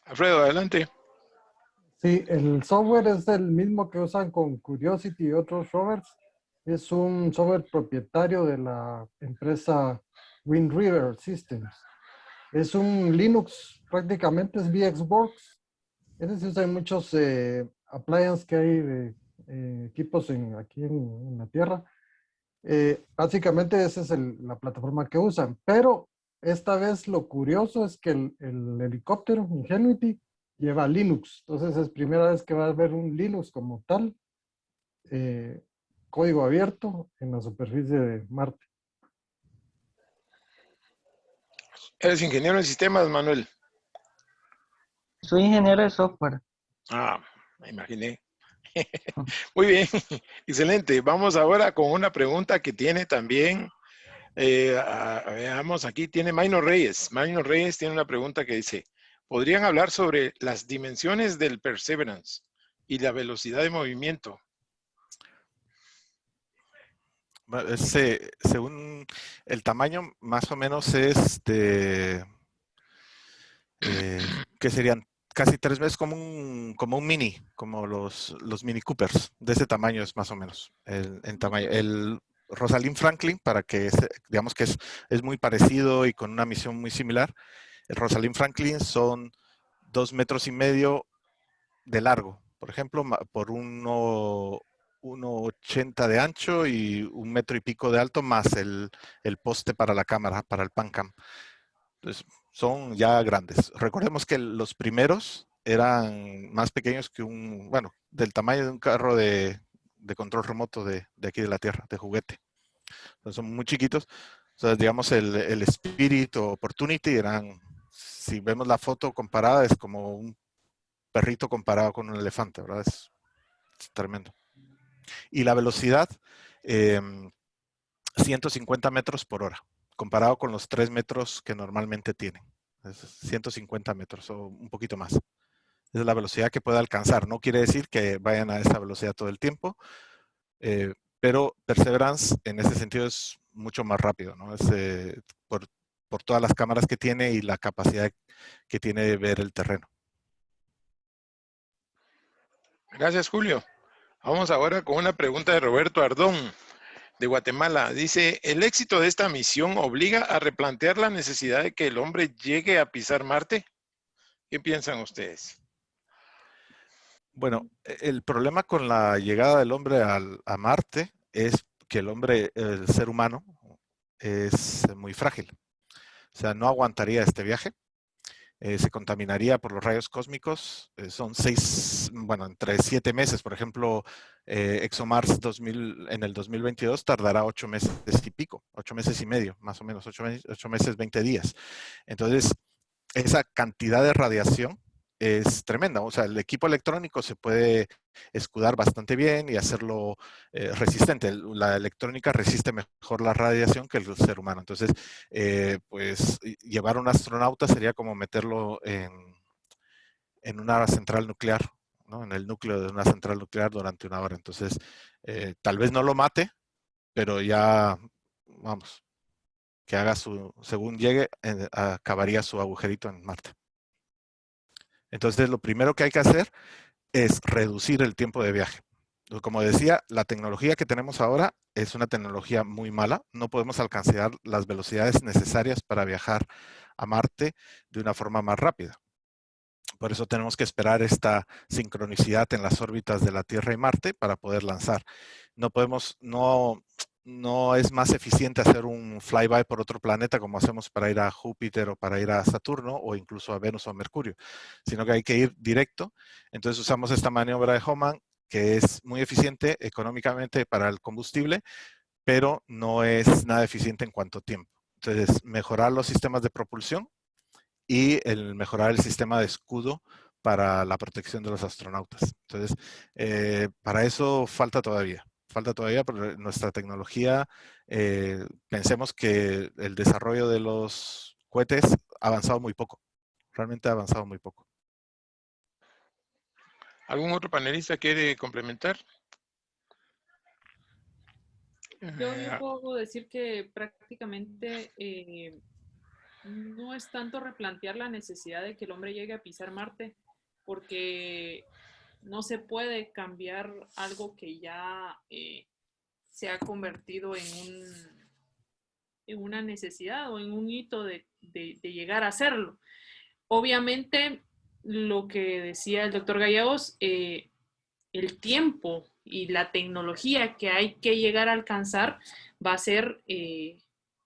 Alfredo, adelante. Sí, el software es el mismo que usan con Curiosity y otros rovers. Es un software propietario de la empresa Wind River Systems. Es un Linux, prácticamente es VxWorks. Ese se usa en muchos appliances que hay de equipos aquí en la Tierra. Básicamente esa es la plataforma que usan, pero esta vez lo curioso es que el helicóptero Ingenuity lleva Linux, entonces es primera vez que va a haber un Linux como tal, eh, código abierto en la superficie de Marte. Eres ingeniero en sistemas, Manuel. Soy ingeniero de software. Ah, me imaginé. Muy bien, excelente. Vamos ahora con una pregunta que tiene también, veamos, aquí tiene Maino Reyes. Maino Reyes tiene una pregunta que dice, ¿podrían hablar sobre las dimensiones del Perseverance y la velocidad de movimiento? Según el tamaño, más o menos es de, ¿qué serían? Casi 3 veces como un mini, como los Mini Coopers. De ese tamaño es más o menos el tamaño. El Rosalind Franklin, para que digamos que es muy parecido y con una misión muy similar. El Rosalind Franklin son 2,5 metros de largo, por ejemplo, por 1,80 de ancho y 1 metro y pico de alto, más el poste para la cámara, para el PanCam. Entonces, son ya grandes. Recordemos que los primeros eran más pequeños que bueno, del tamaño de un carro de control remoto de aquí de la Tierra, de juguete. Entonces, son muy chiquitos. Entonces, digamos, el Spirit o Opportunity si vemos la foto comparada, es como un perrito comparado con un elefante, ¿verdad? Es tremendo. Y la velocidad, 150 metros por hora, comparado con los 3 metros que normalmente tienen. Es 150 metros o un poquito más. Esa es la velocidad que puede alcanzar. No quiere decir que vayan a esa velocidad todo el tiempo, pero Perseverance en ese sentido es mucho más rápido, ¿no? Por todas las cámaras que tiene y la capacidad que tiene de ver el terreno. Gracias, Julio. Vamos ahora con una pregunta de Roberto Ardón, de Guatemala. Dice, ¿el éxito de esta misión obliga a replantear la necesidad de que el hombre llegue a pisar Marte? ¿Qué piensan ustedes? Bueno, el problema con la llegada del hombre a Marte es que el ser humano, es muy frágil. O sea, no aguantaría este viaje. Se contaminaría por los rayos cósmicos. Son entre 7 meses. Por ejemplo, ExoMars en el 2022 tardará 8 meses y pico, 8 meses y medio, más o menos, 8 meses, 20 días. Entonces, esa cantidad de radiación es tremenda. O sea, el equipo electrónico se puede escudar bastante bien y hacerlo resistente. La electrónica resiste mejor la radiación que el ser humano. Entonces, pues llevar a un astronauta sería como meterlo en una central nuclear, ¿no? En el núcleo de una central nuclear durante 1 hora. Entonces, tal vez no lo mate, pero ya, vamos, que haga según llegue, acabaría su agujerito en Marte. Entonces, lo primero que hay que hacer es reducir el tiempo de viaje. Como decía, la tecnología que tenemos ahora es una tecnología muy mala. No podemos alcanzar las velocidades necesarias para viajar a Marte de una forma más rápida. Por eso tenemos que esperar esta sincronicidad en las órbitas de la Tierra y Marte para poder lanzar. No es más eficiente hacer un flyby por otro planeta como hacemos para ir a Júpiter o para ir a Saturno o incluso a Venus o a Mercurio, sino que hay que ir directo. Entonces usamos esta maniobra de Hohmann, que es muy eficiente económicamente para el combustible, pero no es nada eficiente en cuanto a tiempo. Entonces, mejorar los sistemas de propulsión y el mejorar el sistema de escudo para la protección de los astronautas. Entonces, para eso falta todavía, porque nuestra tecnología, pensemos que el desarrollo de los cohetes ha avanzado muy poco, realmente ha avanzado muy poco. ¿Algún otro panelista quiere complementar? Yo puedo decir que prácticamente no es tanto replantear la necesidad de que el hombre llegue a pisar Marte, porque no se puede cambiar algo que ya se ha convertido en una necesidad o en un hito de de llegar a hacerlo. Obviamente, lo que decía el doctor Gallegos, el tiempo y la tecnología que hay que llegar a alcanzar va a ser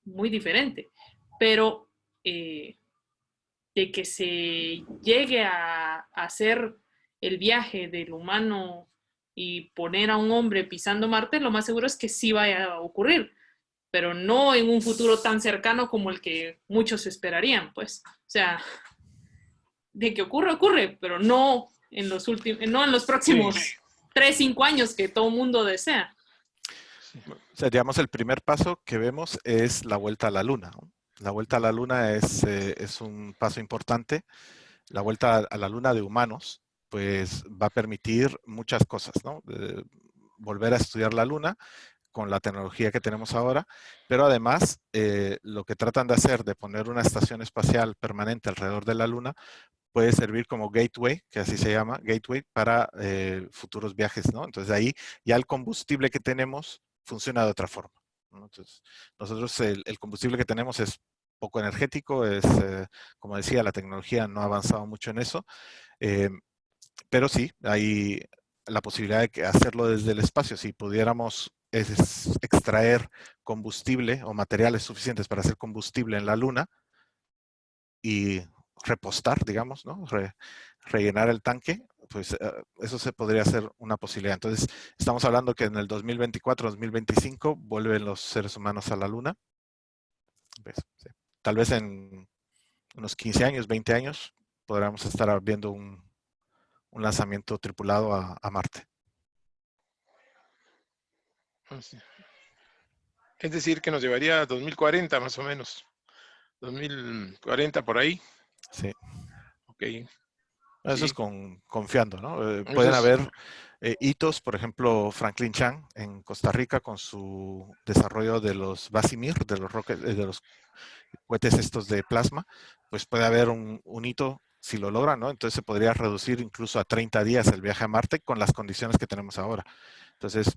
muy diferente. Pero de que se llegue a hacer el viaje del humano y poner a un hombre pisando Marte, lo más seguro es que sí vaya a ocurrir, pero no en un futuro tan cercano como el que muchos esperarían, pues. O sea, de que ocurre, ocurre, pero no en los últimos, no en los próximos 3, 5 años que todo mundo desea. O sea, digamos, el primer paso que vemos es la vuelta a la Luna, ¿no? La vuelta a la Luna es un paso importante. La vuelta a la Luna de humanos, pues va a permitir muchas cosas, ¿no? Volver a estudiar la Luna con la tecnología que tenemos ahora, pero además lo que tratan de hacer, de poner una estación espacial permanente alrededor de la Luna, puede servir como gateway, que así se llama, gateway, para futuros viajes, ¿no? Entonces ahí ya el combustible que tenemos funciona de otra forma, ¿no? Entonces, nosotros el combustible que tenemos es poco energético, como decía, la tecnología no ha avanzado mucho en eso, eh, pero sí, hay la posibilidad de hacerlo desde el espacio. Si pudiéramos extraer combustible o materiales suficientes para hacer combustible en la Luna y repostar, digamos, ¿no? Rellenar el tanque, pues eso se podría hacer una posibilidad. Entonces, estamos hablando que en el 2024, 2025 vuelven los seres humanos a la Luna. Pues, sí. Tal vez en unos 15 años, 20 años, podremos estar viendo un lanzamiento tripulado a Marte. Es decir, que nos llevaría a 2040 más o menos. 2040 por ahí. Sí. Ok. Eso Sí. es confiando, ¿no? Pueden haber hitos, por ejemplo, Franklin Chang en Costa Rica con su desarrollo de los Vasimir, de los cohetes estos de plasma, pues puede haber un hito si lo logran, ¿no? Entonces se podría reducir incluso a 30 días el viaje a Marte con las condiciones que tenemos ahora. Entonces,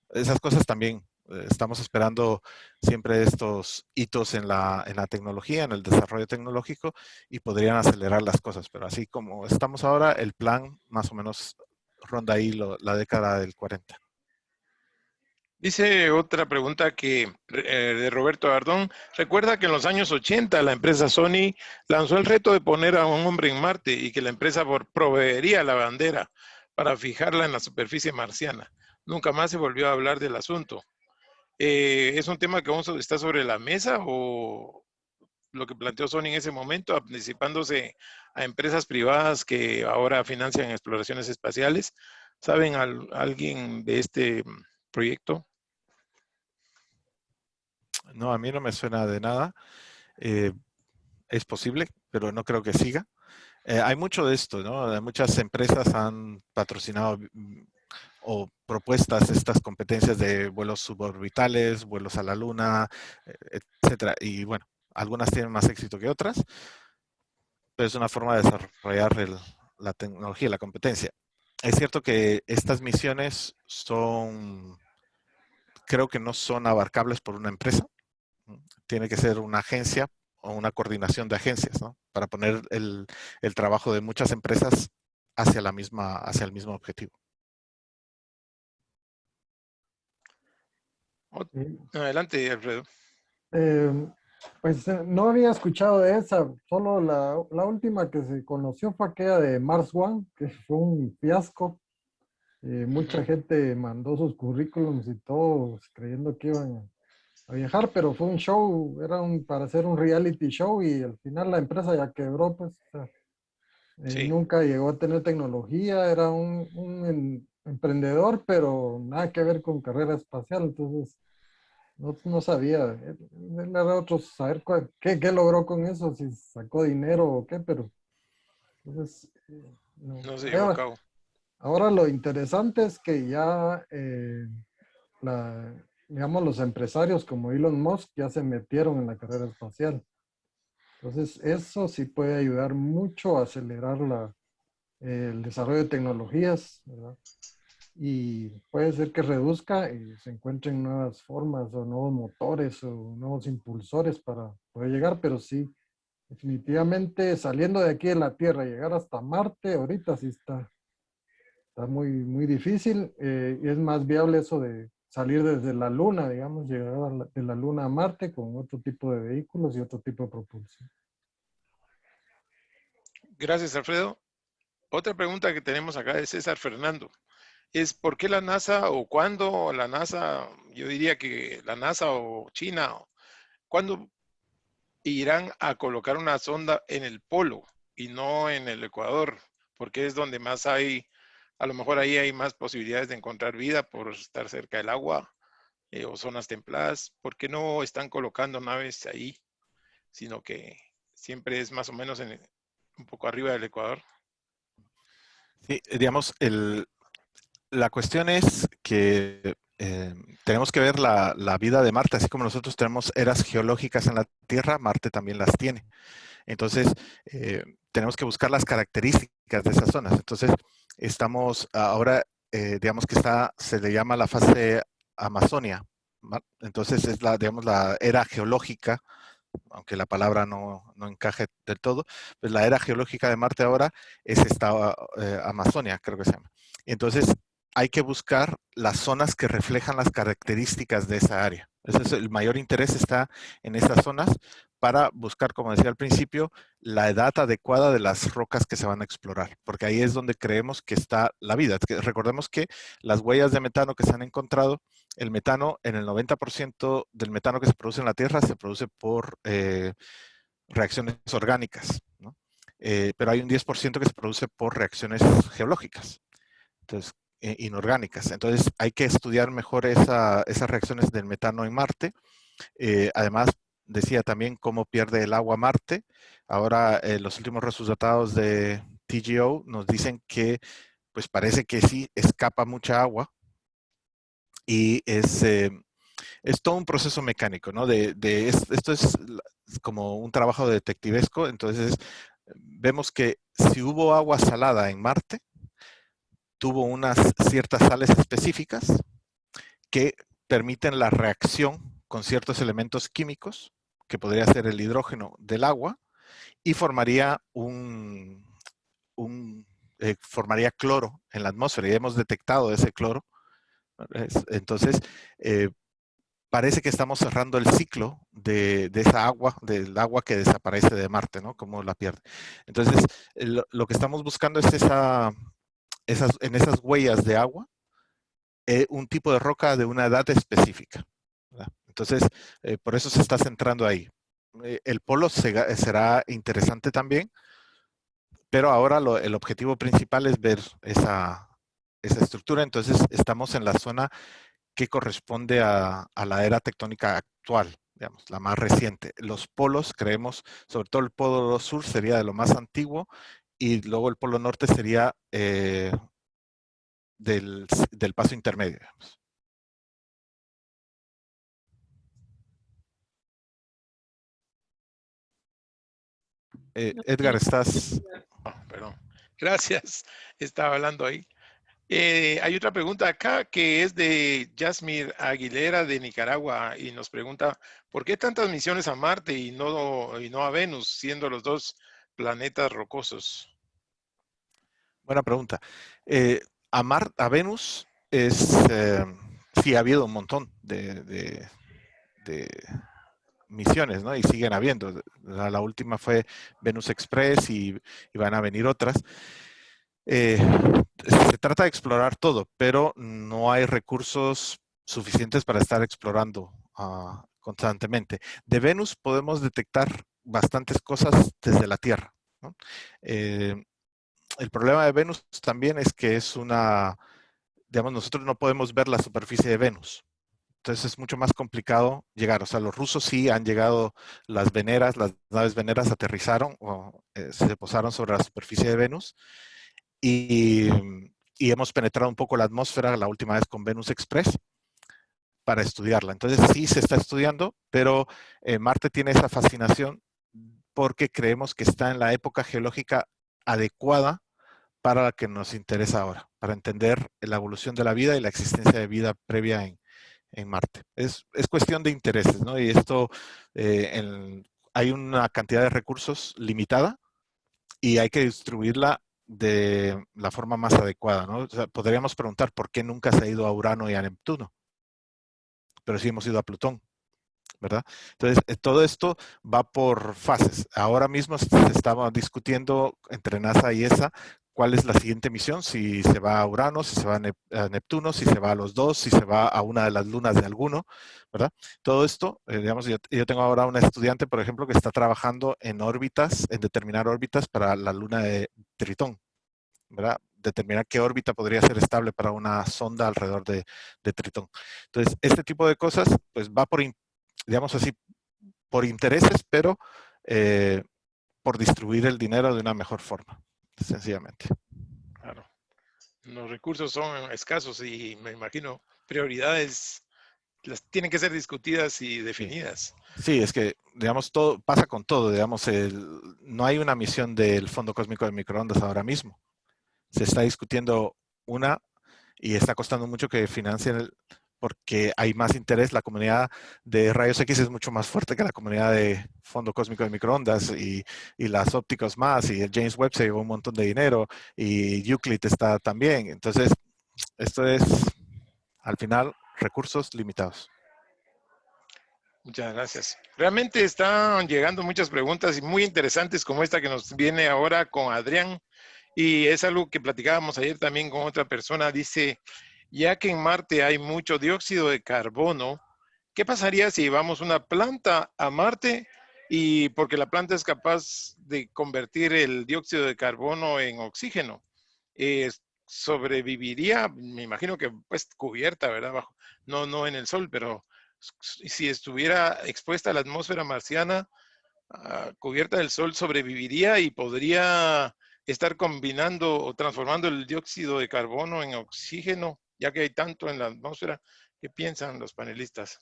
esas cosas también, estamos esperando siempre estos hitos en la tecnología, en el desarrollo tecnológico, y podrían acelerar las cosas. Pero así como estamos ahora, el plan más o menos ronda ahí la década del 40. Dice otra pregunta de Roberto Ardón. Recuerda que en los años 80 la empresa Sony lanzó el reto de poner a un hombre en Marte y que la empresa proveería la bandera para fijarla en la superficie marciana. Nunca más se volvió a hablar del asunto. ¿Es un tema que está sobre la mesa o lo que planteó Sony en ese momento, anticipándose a empresas privadas que ahora financian exploraciones espaciales? ¿Saben alguien de este proyecto? No, a mí no me suena de nada. Es posible, pero no creo que siga. Hay mucho de esto, ¿no? Muchas empresas han patrocinado o propuestas estas competencias de vuelos suborbitales, vuelos a la Luna, etcétera. Y bueno, algunas tienen más éxito que otras, pero es una forma de desarrollar la tecnología, la competencia. Es cierto que estas misiones creo que no son abarcables por una empresa. Tiene que ser una agencia o una coordinación de agencias, ¿no? Para poner el trabajo de muchas empresas hacia el mismo objetivo. Adelante, Alfredo. Pues no había escuchado de esa, solo la última que se conoció fue aquella de Mars One, que fue un fiasco. Mucha gente mandó sus currículums y todo creyendo que iban a viajar, pero fue un show, para hacer un reality show y al final la empresa ya quebró, pues. O sea, Sí. nunca llegó a tener tecnología, era un emprendedor, pero nada que ver con carrera espacial, entonces no sabía. Él era otro saber qué logró con eso, si sacó dinero o qué, pero entonces no. No se llevó a cabo. Ahora lo interesante es que ya digamos, los empresarios como Elon Musk ya se metieron en la carrera espacial. Entonces, eso sí puede ayudar mucho a acelerar el desarrollo de tecnologías, ¿verdad? Y puede ser que reduzca y se encuentren nuevas formas o nuevos motores o nuevos impulsores para poder llegar, pero sí definitivamente saliendo de aquí de la Tierra, llegar hasta Marte, ahorita sí está muy, muy difícil. Y es más viable eso de salir desde la Luna, digamos, llegar de la Luna a Marte con otro tipo de vehículos y otro tipo de propulsión. Gracias, Alfredo. Otra pregunta que tenemos acá de César Fernando es ¿por qué la NASA o cuándo la NASA, yo diría que la NASA o China, cuándo irán a colocar una sonda en el polo y no en el Ecuador? Porque es donde más hay, a lo mejor ahí hay más posibilidades de encontrar vida por estar cerca del agua o zonas templadas. ¿Por qué no están colocando naves ahí, sino que siempre es más o menos un poco arriba del Ecuador? Sí, digamos, la cuestión es que tenemos que ver la vida de Marte, así como nosotros tenemos eras geológicas en la Tierra, Marte también las tiene. Entonces, tenemos que buscar las características de esas zonas. Entonces, estamos ahora, digamos que se le llama la fase Amazonia, ¿va? Entonces, es digamos, la era geológica, aunque la palabra no encaje del todo, pues la era geológica de Marte ahora es esta Amazonia, creo que se llama. Entonces, hay que buscar las zonas que reflejan las características de esa área. Ese es el mayor interés, está en esas zonas para buscar, como decía al principio, la edad adecuada de las rocas que se van a explorar, porque ahí es donde creemos que está la vida. Recordemos que las huellas de metano que se han encontrado, el metano, en el 90% del metano que se produce en la Tierra se produce por reacciones orgánicas, ¿no? Pero hay un 10% que se produce por reacciones geológicas. Entonces, inorgánicas. Entonces hay que estudiar mejor esas reacciones del metano en Marte. Además, decía también cómo pierde el agua Marte. Ahora los últimos resultados de TGO nos dicen que pues parece que sí escapa mucha agua y es todo un proceso mecánico, ¿no? Esto es como un trabajo detectivesco. Entonces vemos que si hubo agua salada en Marte, tuvo unas ciertas sales específicas que permiten la reacción con ciertos elementos químicos, que podría ser el hidrógeno del agua, y formaría formaría cloro en la atmósfera, y hemos detectado ese cloro. Entonces, parece que estamos cerrando el ciclo de esa agua, del agua que desaparece de Marte, ¿no? Como la pierde. Entonces, lo que estamos buscando es en esas huellas de agua, un tipo de roca de una edad específica, ¿verdad? Entonces, por eso se está centrando ahí. El polo será interesante también, pero ahora el objetivo principal es ver esa estructura. Entonces, estamos en la zona que corresponde a la era tectónica actual, digamos, la más reciente. Los polos, creemos, sobre todo el polo sur sería de lo más antiguo, y luego el polo norte sería del paso intermedio, digamos. Edgar, estás... Oh, perdón. Gracias. Estaba hablando ahí. Hay otra pregunta acá que es de Yasmir Aguilera de Nicaragua y nos pregunta ¿por qué tantas misiones a Marte y no a Venus, siendo los dos planetas rocosos? Buena pregunta. A Venus sí ha habido un montón de misiones, ¿no? Y siguen habiendo. La última fue Venus Express y van a venir otras. Se trata de explorar todo, pero no hay recursos suficientes para estar explorando constantemente. De Venus podemos detectar bastantes cosas desde la Tierra, ¿no? El problema de Venus también es que digamos, nosotros no podemos ver la superficie de Venus. Entonces es mucho más complicado llegar. O sea, los rusos sí han llegado, las naves veneras aterrizaron o se posaron sobre la superficie de Venus y hemos penetrado un poco la atmósfera la última vez con Venus Express para estudiarla. Entonces sí se está estudiando, pero Marte tiene esa fascinación porque creemos que está en la época geológica adecuada para la que nos interesa ahora, para entender la evolución de la vida y la existencia de vida previa en Marte. Es cuestión de intereses, ¿no? Y esto, hay una cantidad de recursos limitada y hay que distribuirla de la forma más adecuada, ¿no? O sea, podríamos preguntar por qué nunca se ha ido a Urano y a Neptuno, pero sí hemos ido a Plutón, ¿verdad? Entonces, todo esto va por fases. Ahora mismo se estaba discutiendo entre NASA y ESA cuál es la siguiente misión, si se va a Urano, si se va a Neptuno, si se va a los dos, si se va a una de las lunas de alguno, ¿verdad? Todo esto, digamos, yo tengo ahora una estudiante, por ejemplo, que está trabajando en órbitas, en determinar órbitas para la luna de Tritón, ¿verdad? Determinar qué órbita podría ser estable para una sonda alrededor de Tritón. Entonces, este tipo de cosas, pues va por, digamos así, por intereses, pero por distribuir el dinero de una mejor forma, sencillamente. Claro. Los recursos son escasos y me imagino prioridades las tienen que ser discutidas y definidas. Sí, es que, digamos, todo pasa con todo, digamos, no hay una misión del Fondo Cósmico de Microondas ahora mismo. Se está discutiendo una y está costando mucho que financien porque hay más interés. La comunidad de rayos X es mucho más fuerte que la comunidad de Fondo Cósmico de Microondas y las ópticas más, y el James Webb se llevó un montón de dinero y Euclid está también. Entonces, esto es, al final, recursos limitados. Muchas gracias. Realmente están llegando muchas preguntas y muy interesantes como esta que nos viene ahora con Adrián. Y es algo que platicábamos ayer también con otra persona. Dice, ya que en Marte hay mucho dióxido de carbono, ¿qué pasaría si llevamos una planta a Marte? Y porque la planta es capaz de convertir el dióxido de carbono en oxígeno. ¿Sobreviviría? Me imagino que pues cubierta, ¿verdad? No en el sol, pero si estuviera expuesta a la atmósfera marciana, cubierta del sol, sobreviviría y podría estar combinando o transformando el dióxido de carbono en oxígeno, ya que hay tanto en la atmósfera. ¿Qué piensan los panelistas?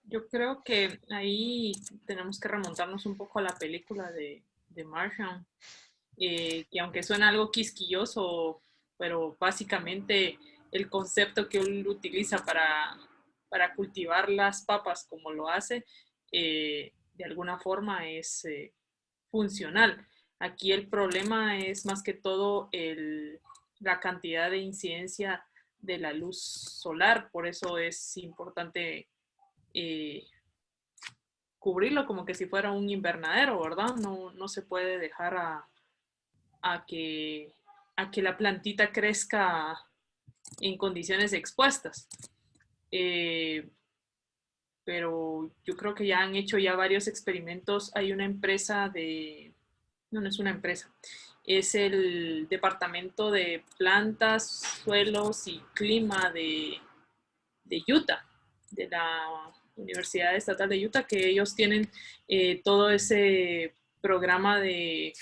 Yo creo que ahí tenemos que remontarnos un poco a la película de Martian, que aunque suena algo quisquilloso, pero básicamente el concepto que él utiliza para cultivar las papas como lo hace, de alguna forma es funcional. Aquí el problema es más que todo la cantidad de incidencia de la luz solar, por eso es importante cubrirlo como que si fuera un invernadero, ¿verdad? No se puede dejar a que la plantita crezca en condiciones expuestas. Pero yo creo que ya han hecho ya varios experimentos. Hay una empresa no es una empresa, es el Departamento de Plantas, Suelos y Clima de Utah, de la Universidad Estatal de Utah, que ellos tienen todo ese programa de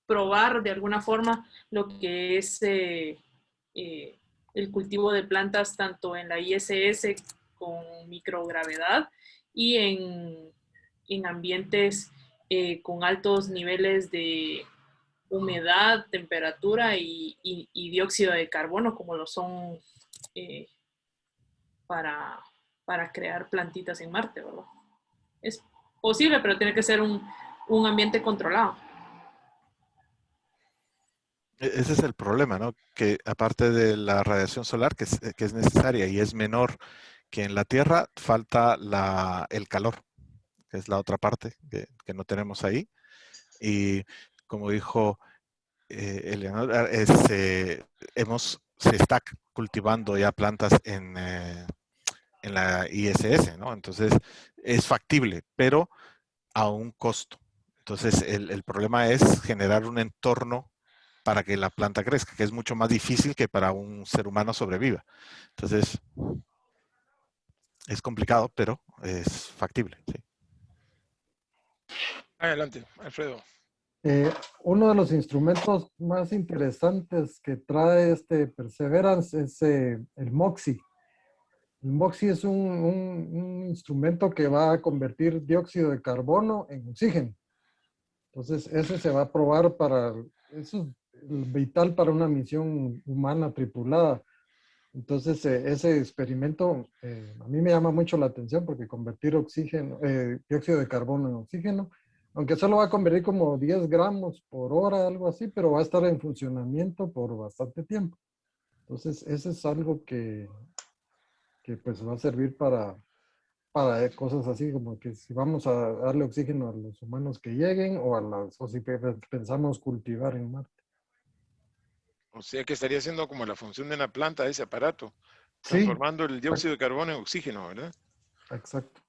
probar de alguna forma lo que es el cultivo de plantas tanto en la ISS con microgravedad y en ambientes con altos niveles de humedad, temperatura y dióxido de carbono, como lo son para crear plantitas en Marte, ¿verdad? Es posible, pero tiene que ser un ambiente controlado. Ese es el problema, ¿no? Que aparte de la radiación solar, que es necesaria y es menor que en la Tierra, falta el calor, que es la otra parte que no tenemos ahí. Y como dijo Eleanor, se está cultivando ya plantas en la ISS, ¿no? Entonces es factible, pero a un costo. Entonces el problema es generar un entorno para que la planta crezca, que es mucho más difícil que para un ser humano sobreviva. Entonces es complicado, pero es factible. Sí. Adelante, Alfredo. Uno de los instrumentos más interesantes que trae este Perseverance es el MOXIE. El MOXIE es un instrumento que va a convertir dióxido de carbono en oxígeno. Entonces, ese se va a probar eso es vital para una misión humana tripulada. Entonces, ese experimento a mí me llama mucho la atención porque convertir oxígeno, dióxido de carbono en oxígeno, aunque solo va a convertir como 10 gramos por hora, algo así, pero va a estar en funcionamiento por bastante tiempo. Entonces, eso es algo que pues va a servir para cosas así, como que si vamos a darle oxígeno a los humanos que lleguen o si pensamos cultivar en Marte. O sea que estaría haciendo como la función de una planta ese aparato, Sí, transformando el dióxido de carbono en oxígeno, ¿verdad? exacto.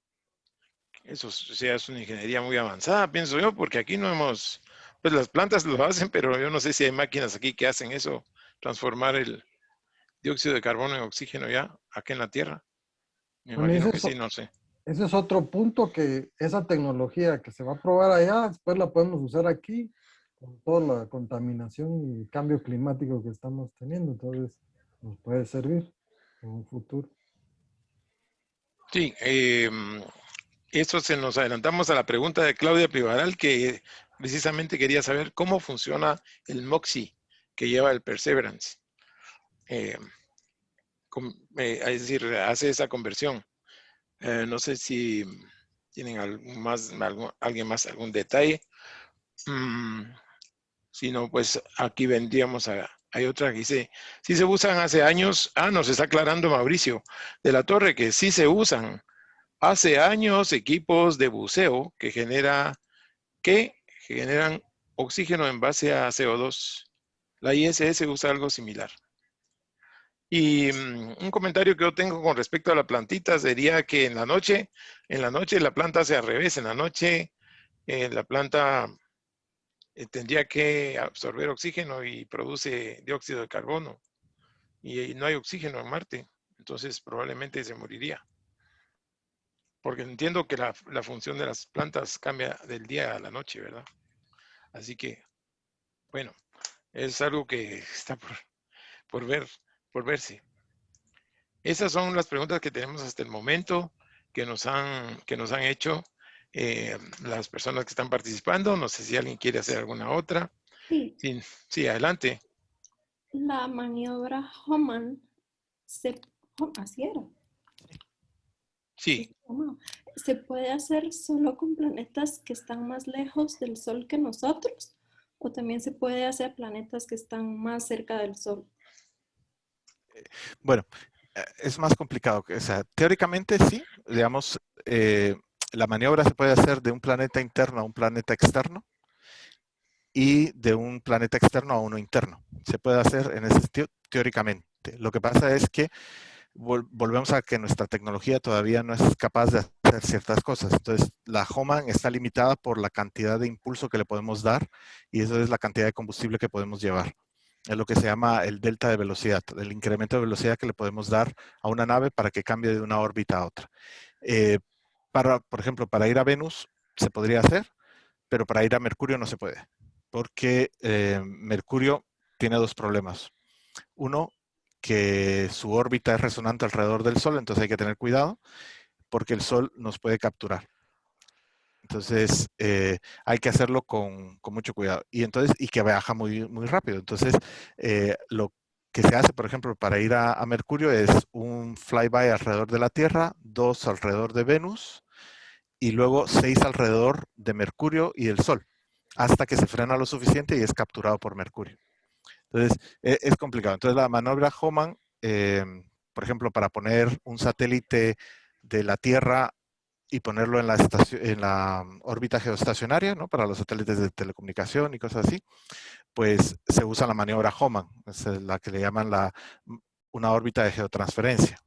Eso o sea, es una ingeniería muy avanzada, pienso yo, porque aquí no hemos, pues las plantas lo hacen, pero yo no sé si hay máquinas aquí que hacen eso, transformar el dióxido de carbono en oxígeno ya, aquí en la Tierra. Me Bueno, imagino que sí, no sé. ese es otro punto que esa tecnología que se va a probar allá, después la podemos usar aquí con toda la contaminación y cambio climático que estamos teniendo. Entonces, nos puede servir en un futuro. Sí, eso se nos adelantamos a la pregunta de Claudia Privaral, que precisamente quería saber cómo funciona el MOXIE que lleva el Perseverance. Es decir, hace esa conversión. No sé si tienen alguien más algún detalle. Si no, pues aquí vendríamos hay otra que dice, sí se usan hace años. Nos está aclarando Mauricio de la Torre que sí se usan hace años equipos de buceo que generan oxígeno en base a CO2. La ISS usa algo similar. Y un comentario que yo tengo con respecto a la plantita sería que en la noche la planta hace al revés. En la noche la planta tendría que absorber oxígeno y produce dióxido de carbono. Y no hay oxígeno en Marte. Entonces probablemente se moriría. Porque entiendo que la función de las plantas cambia del día a la noche, ¿verdad? Así que, bueno, es algo que está por verse. Esas son las preguntas que tenemos hasta el momento que nos han hecho las personas que están participando. No sé si alguien quiere hacer alguna otra. Sí, Sí, adelante. la maniobra Hohmann así era. Sí. ¿Se puede hacer solo con planetas que están más lejos del Sol que nosotros? ¿O también se puede hacer planetas que están más cerca del Sol? Bueno, es más complicado. O sea, teóricamente sí, digamos, la maniobra se puede hacer de un planeta interno a un planeta externo y de un planeta externo a uno interno. Se puede hacer en ese sentido teóricamente. Lo que pasa es que volvemos a que nuestra tecnología todavía no es capaz de hacer ciertas cosas. Entonces, la Hohmann está limitada por la cantidad de impulso que le podemos dar y eso es la cantidad de combustible que podemos llevar. Es lo que se llama el delta de velocidad, el incremento de velocidad que le podemos dar a una nave para que cambie de una órbita a otra. Por ejemplo, para ir a Venus se podría hacer, pero para ir a Mercurio no se puede, porque Mercurio tiene dos problemas. Uno, que su órbita es resonante alrededor del Sol, entonces hay que tener cuidado, porque el Sol nos puede capturar. Entonces, hay que hacerlo con mucho cuidado. Y que viaja muy, muy rápido. Entonces, lo que se hace, por ejemplo, para ir a Mercurio es un flyby alrededor de la Tierra, 2 alrededor de Venus y luego 6 alrededor de Mercurio y del Sol, hasta que se frena lo suficiente y es capturado por Mercurio. Entonces, es complicado. Entonces, la maniobra Hohmann, por ejemplo, para poner un satélite de la Tierra y ponerlo en la órbita geoestacionaria, ¿no? Para los satélites de telecomunicación y cosas así, pues se usa la maniobra Hohmann, es la que le llaman una órbita de geotransferencia.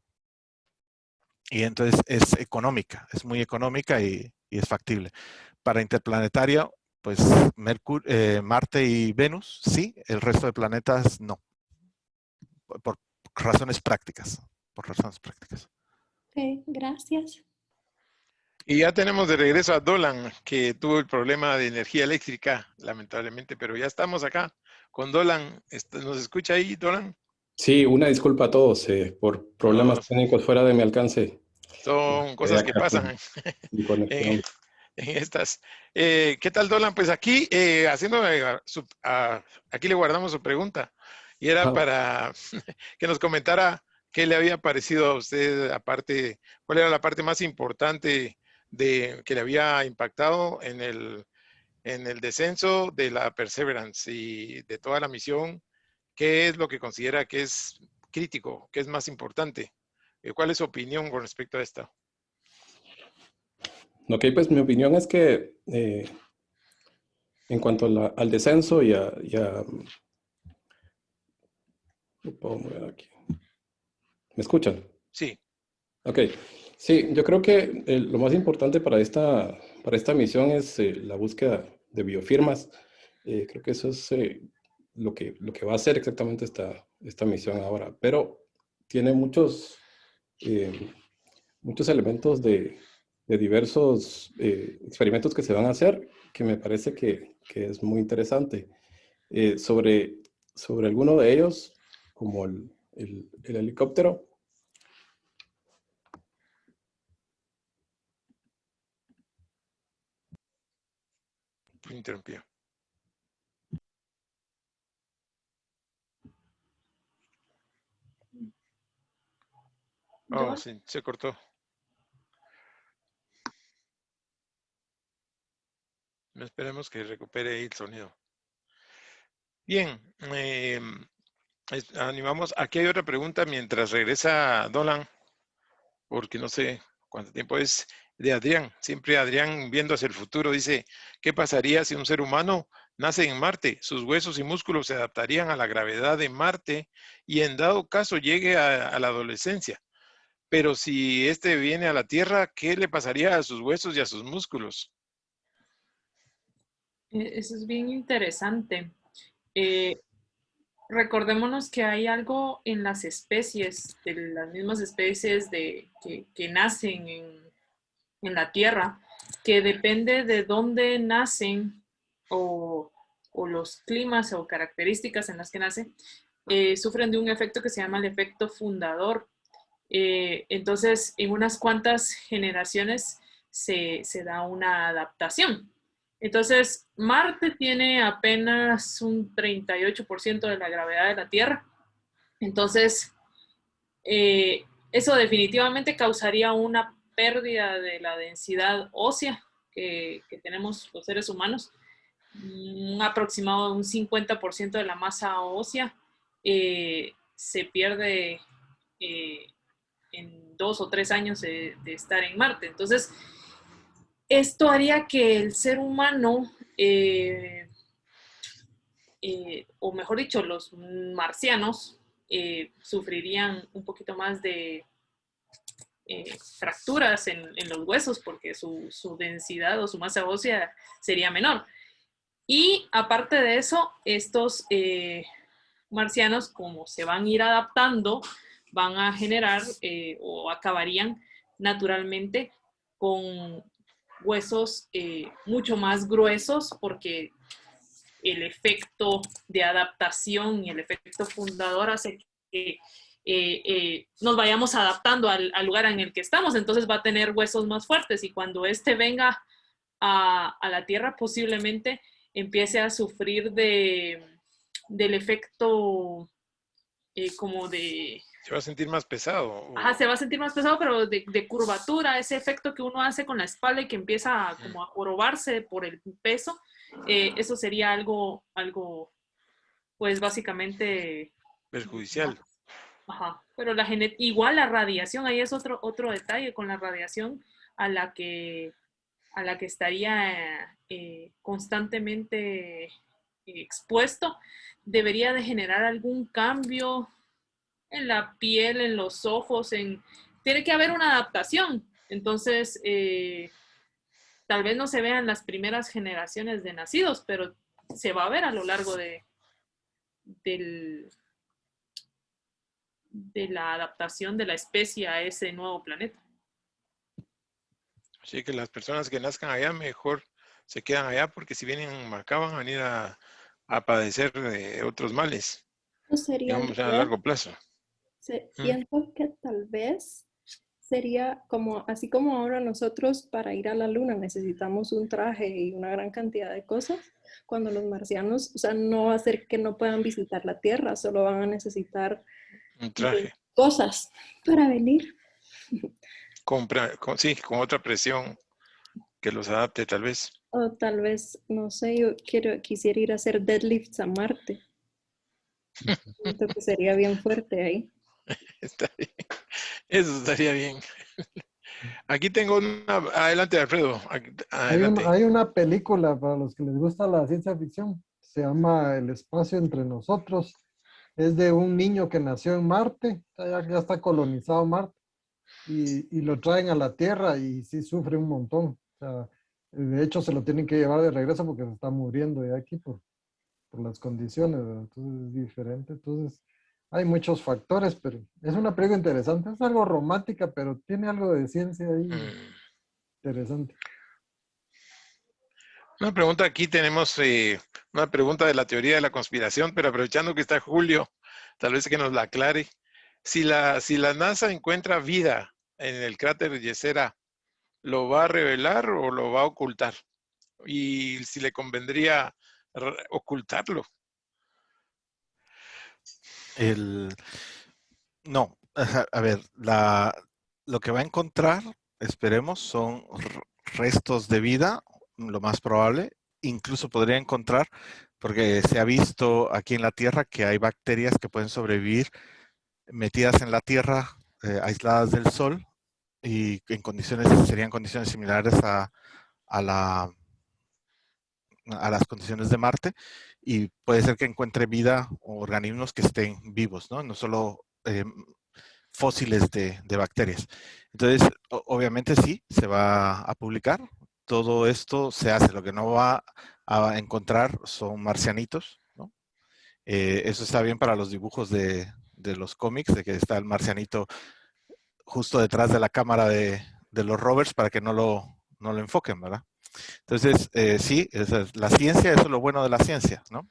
Y entonces es económica, es muy económica y es factible. Para interplanetaria, pues Marte y Venus, sí, el resto de planetas no, por razones prácticas, Ok, gracias. Y ya tenemos de regreso a Dolan, que tuvo el problema de energía eléctrica, lamentablemente, pero ya estamos acá con Dolan. ¿Nos escucha ahí, Dolan? Sí, una disculpa a todos por problemas No, técnicos fuera de mi alcance. son Quedé cosas que acá pasan sin en, conexión. en estas. ¿Qué tal, Dolan? Pues aquí, aquí le guardamos su pregunta y era Ah, para que nos comentara ¿qué le había parecido a usted, aparte, cuál era la parte más importante que le había impactado en el descenso de la Perseverance y de toda la misión? ¿Qué es lo que considera que es crítico, que es más importante? ¿Cuál es su opinión con respecto a esto? Ok, pues mi opinión es que en cuanto al descenso lo puedo mover aquí. ¿Me escuchan? Sí. Ok. Sí, yo creo que lo más importante para esta misión es la búsqueda de biofirmas. Creo que eso es lo que va a hacer exactamente esta misión ahora. Pero tiene muchos elementos de diversos experimentos que se van a hacer que me parece que es muy interesante. Sobre alguno de ellos, como el helicóptero. Interrumpió. Oh, sí, se cortó. Esperemos que recupere el sonido. Bien, animamos. Aquí hay otra pregunta mientras regresa Dolan, porque no sé cuánto tiempo es, de Adrián. Siempre Adrián, viendo hacia el futuro, dice, ¿qué pasaría si un ser humano nace en Marte? Sus huesos y músculos se adaptarían a la gravedad de Marte y en dado caso llegue a la adolescencia. Pero si este viene a la Tierra, ¿qué le pasaría a sus huesos y a sus músculos? Eso es bien interesante. Recordémonos que hay algo en las especies, de las mismas especies que nacen en la Tierra, que depende de dónde nacen o los climas o características en las que nacen, sufren de un efecto que se llama el efecto fundador. Entonces, en unas cuantas generaciones se da una adaptación. Entonces, Marte tiene apenas un 38% de la gravedad de la Tierra. Entonces, eso definitivamente causaría una pérdida de la densidad ósea que tenemos los seres humanos. Un aproximado de un 50% de la masa ósea se pierde en 2 o 3 años de estar en Marte. Entonces, esto haría que el ser humano, o mejor dicho, los marcianos, sufrirían un poquito más de fracturas en los huesos porque su densidad o su masa ósea sería menor. Y aparte de eso, estos marcianos, como se van a ir adaptando, van a generar o acabarían naturalmente con huesos mucho más gruesos porque el efecto de adaptación y el efecto fundador hace que nos vayamos adaptando al lugar en el que estamos. Entonces va a tener huesos más fuertes y cuando este venga a la Tierra posiblemente empiece a sufrir del efecto como de... ¿Se va a sentir más pesado? Ajá, se va a sentir más pesado, pero de curvatura, ese efecto que uno hace con la espalda y que empieza como a jorobarse por el peso, eso sería algo, pues básicamente... Perjudicial. Ajá, pero igual la radiación, ahí es otro detalle con la radiación a la que estaría constantemente expuesto, debería de generar algún cambio en la piel, en los ojos, tiene que haber una adaptación. Entonces, tal vez no se vean las primeras generaciones de nacidos, pero se va a ver a lo largo de la adaptación de la especie a ese nuevo planeta. Así que las personas que nazcan allá mejor se quedan allá porque si vienen acá van a venir a padecer de otros males, No sería digamos a largo plazo. Pienso que tal vez sería como, así como ahora nosotros para ir a la luna necesitamos un traje y una gran cantidad de cosas, cuando los marcianos, o sea, no va a ser que no puedan visitar la Tierra, solo van a necesitar Un traje. cosas para venir. Sí, con otra presión que los adapte tal vez. O tal vez, no sé, yo quisiera ir a hacer deadlifts a Marte. Siento que sería bien fuerte ahí. Está bien. Eso estaría bien. Aquí tengo una... Adelante, Alfredo. Adelante. Hay una película para los que les gusta la ciencia ficción. Se llama El espacio entre nosotros. Es de un niño que nació en Marte. Ya está colonizado Marte. Y lo traen a la Tierra y sí sufre un montón. O sea, de hecho, se lo tienen que llevar de regreso porque se está muriendo de aquí por las condiciones, ¿verdad? Entonces es diferente. Entonces hay muchos factores, pero es una película interesante. Es algo romántica, pero tiene algo de ciencia ahí interesante. Una pregunta, aquí tenemos una pregunta de la teoría de la conspiración, pero aprovechando que está Julio, tal vez que nos la aclare. Si la NASA encuentra vida en el cráter Yesera, ¿lo va a revelar o lo va a ocultar? Y si le convendría ocultarlo. No, a ver, lo que va a encontrar, esperemos, son restos de vida, lo más probable. Incluso podría encontrar, porque se ha visto aquí en la Tierra que hay bacterias que pueden sobrevivir metidas en la Tierra, aisladas del Sol, y en serían condiciones similares a las condiciones de Marte, y puede ser que encuentre vida o organismos que estén vivos, ¿no? No solo fósiles de bacterias. Entonces, obviamente sí, se va a publicar. Todo esto se hace. Lo que no va a encontrar son marcianitos, ¿no? Eso está bien para los dibujos de los cómics, de que está el marcianito justo detrás de la cámara de los rovers para que no lo enfoquen, ¿verdad? Entonces, sí, la ciencia, eso es lo bueno de la ciencia, ¿no?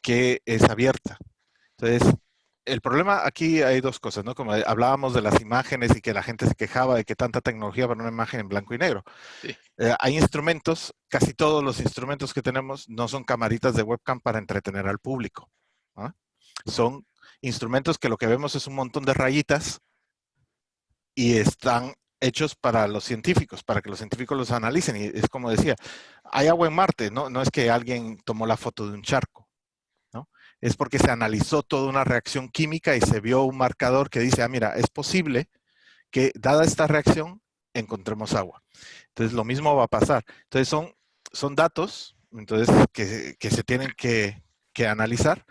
Que es abierta. Entonces, el problema aquí hay dos cosas, ¿no? Como hablábamos de las imágenes y que la gente se quejaba de que tanta tecnología para una imagen en blanco y negro. Sí. Hay instrumentos, casi todos los instrumentos que tenemos no son camaritas de webcam para entretener al público, ¿no? Son instrumentos que lo que vemos es un montón de rayitas y están hechos para los científicos, para que los científicos los analicen. Y es como decía, hay agua en Marte, ¿no? No es que alguien tomó la foto de un charco, ¿no? Es porque se analizó toda una reacción química y se vio un marcador que dice, mira, es posible que dada esta reacción encontremos agua. Entonces lo mismo va a pasar. Entonces son datos entonces, que se tienen que analizar,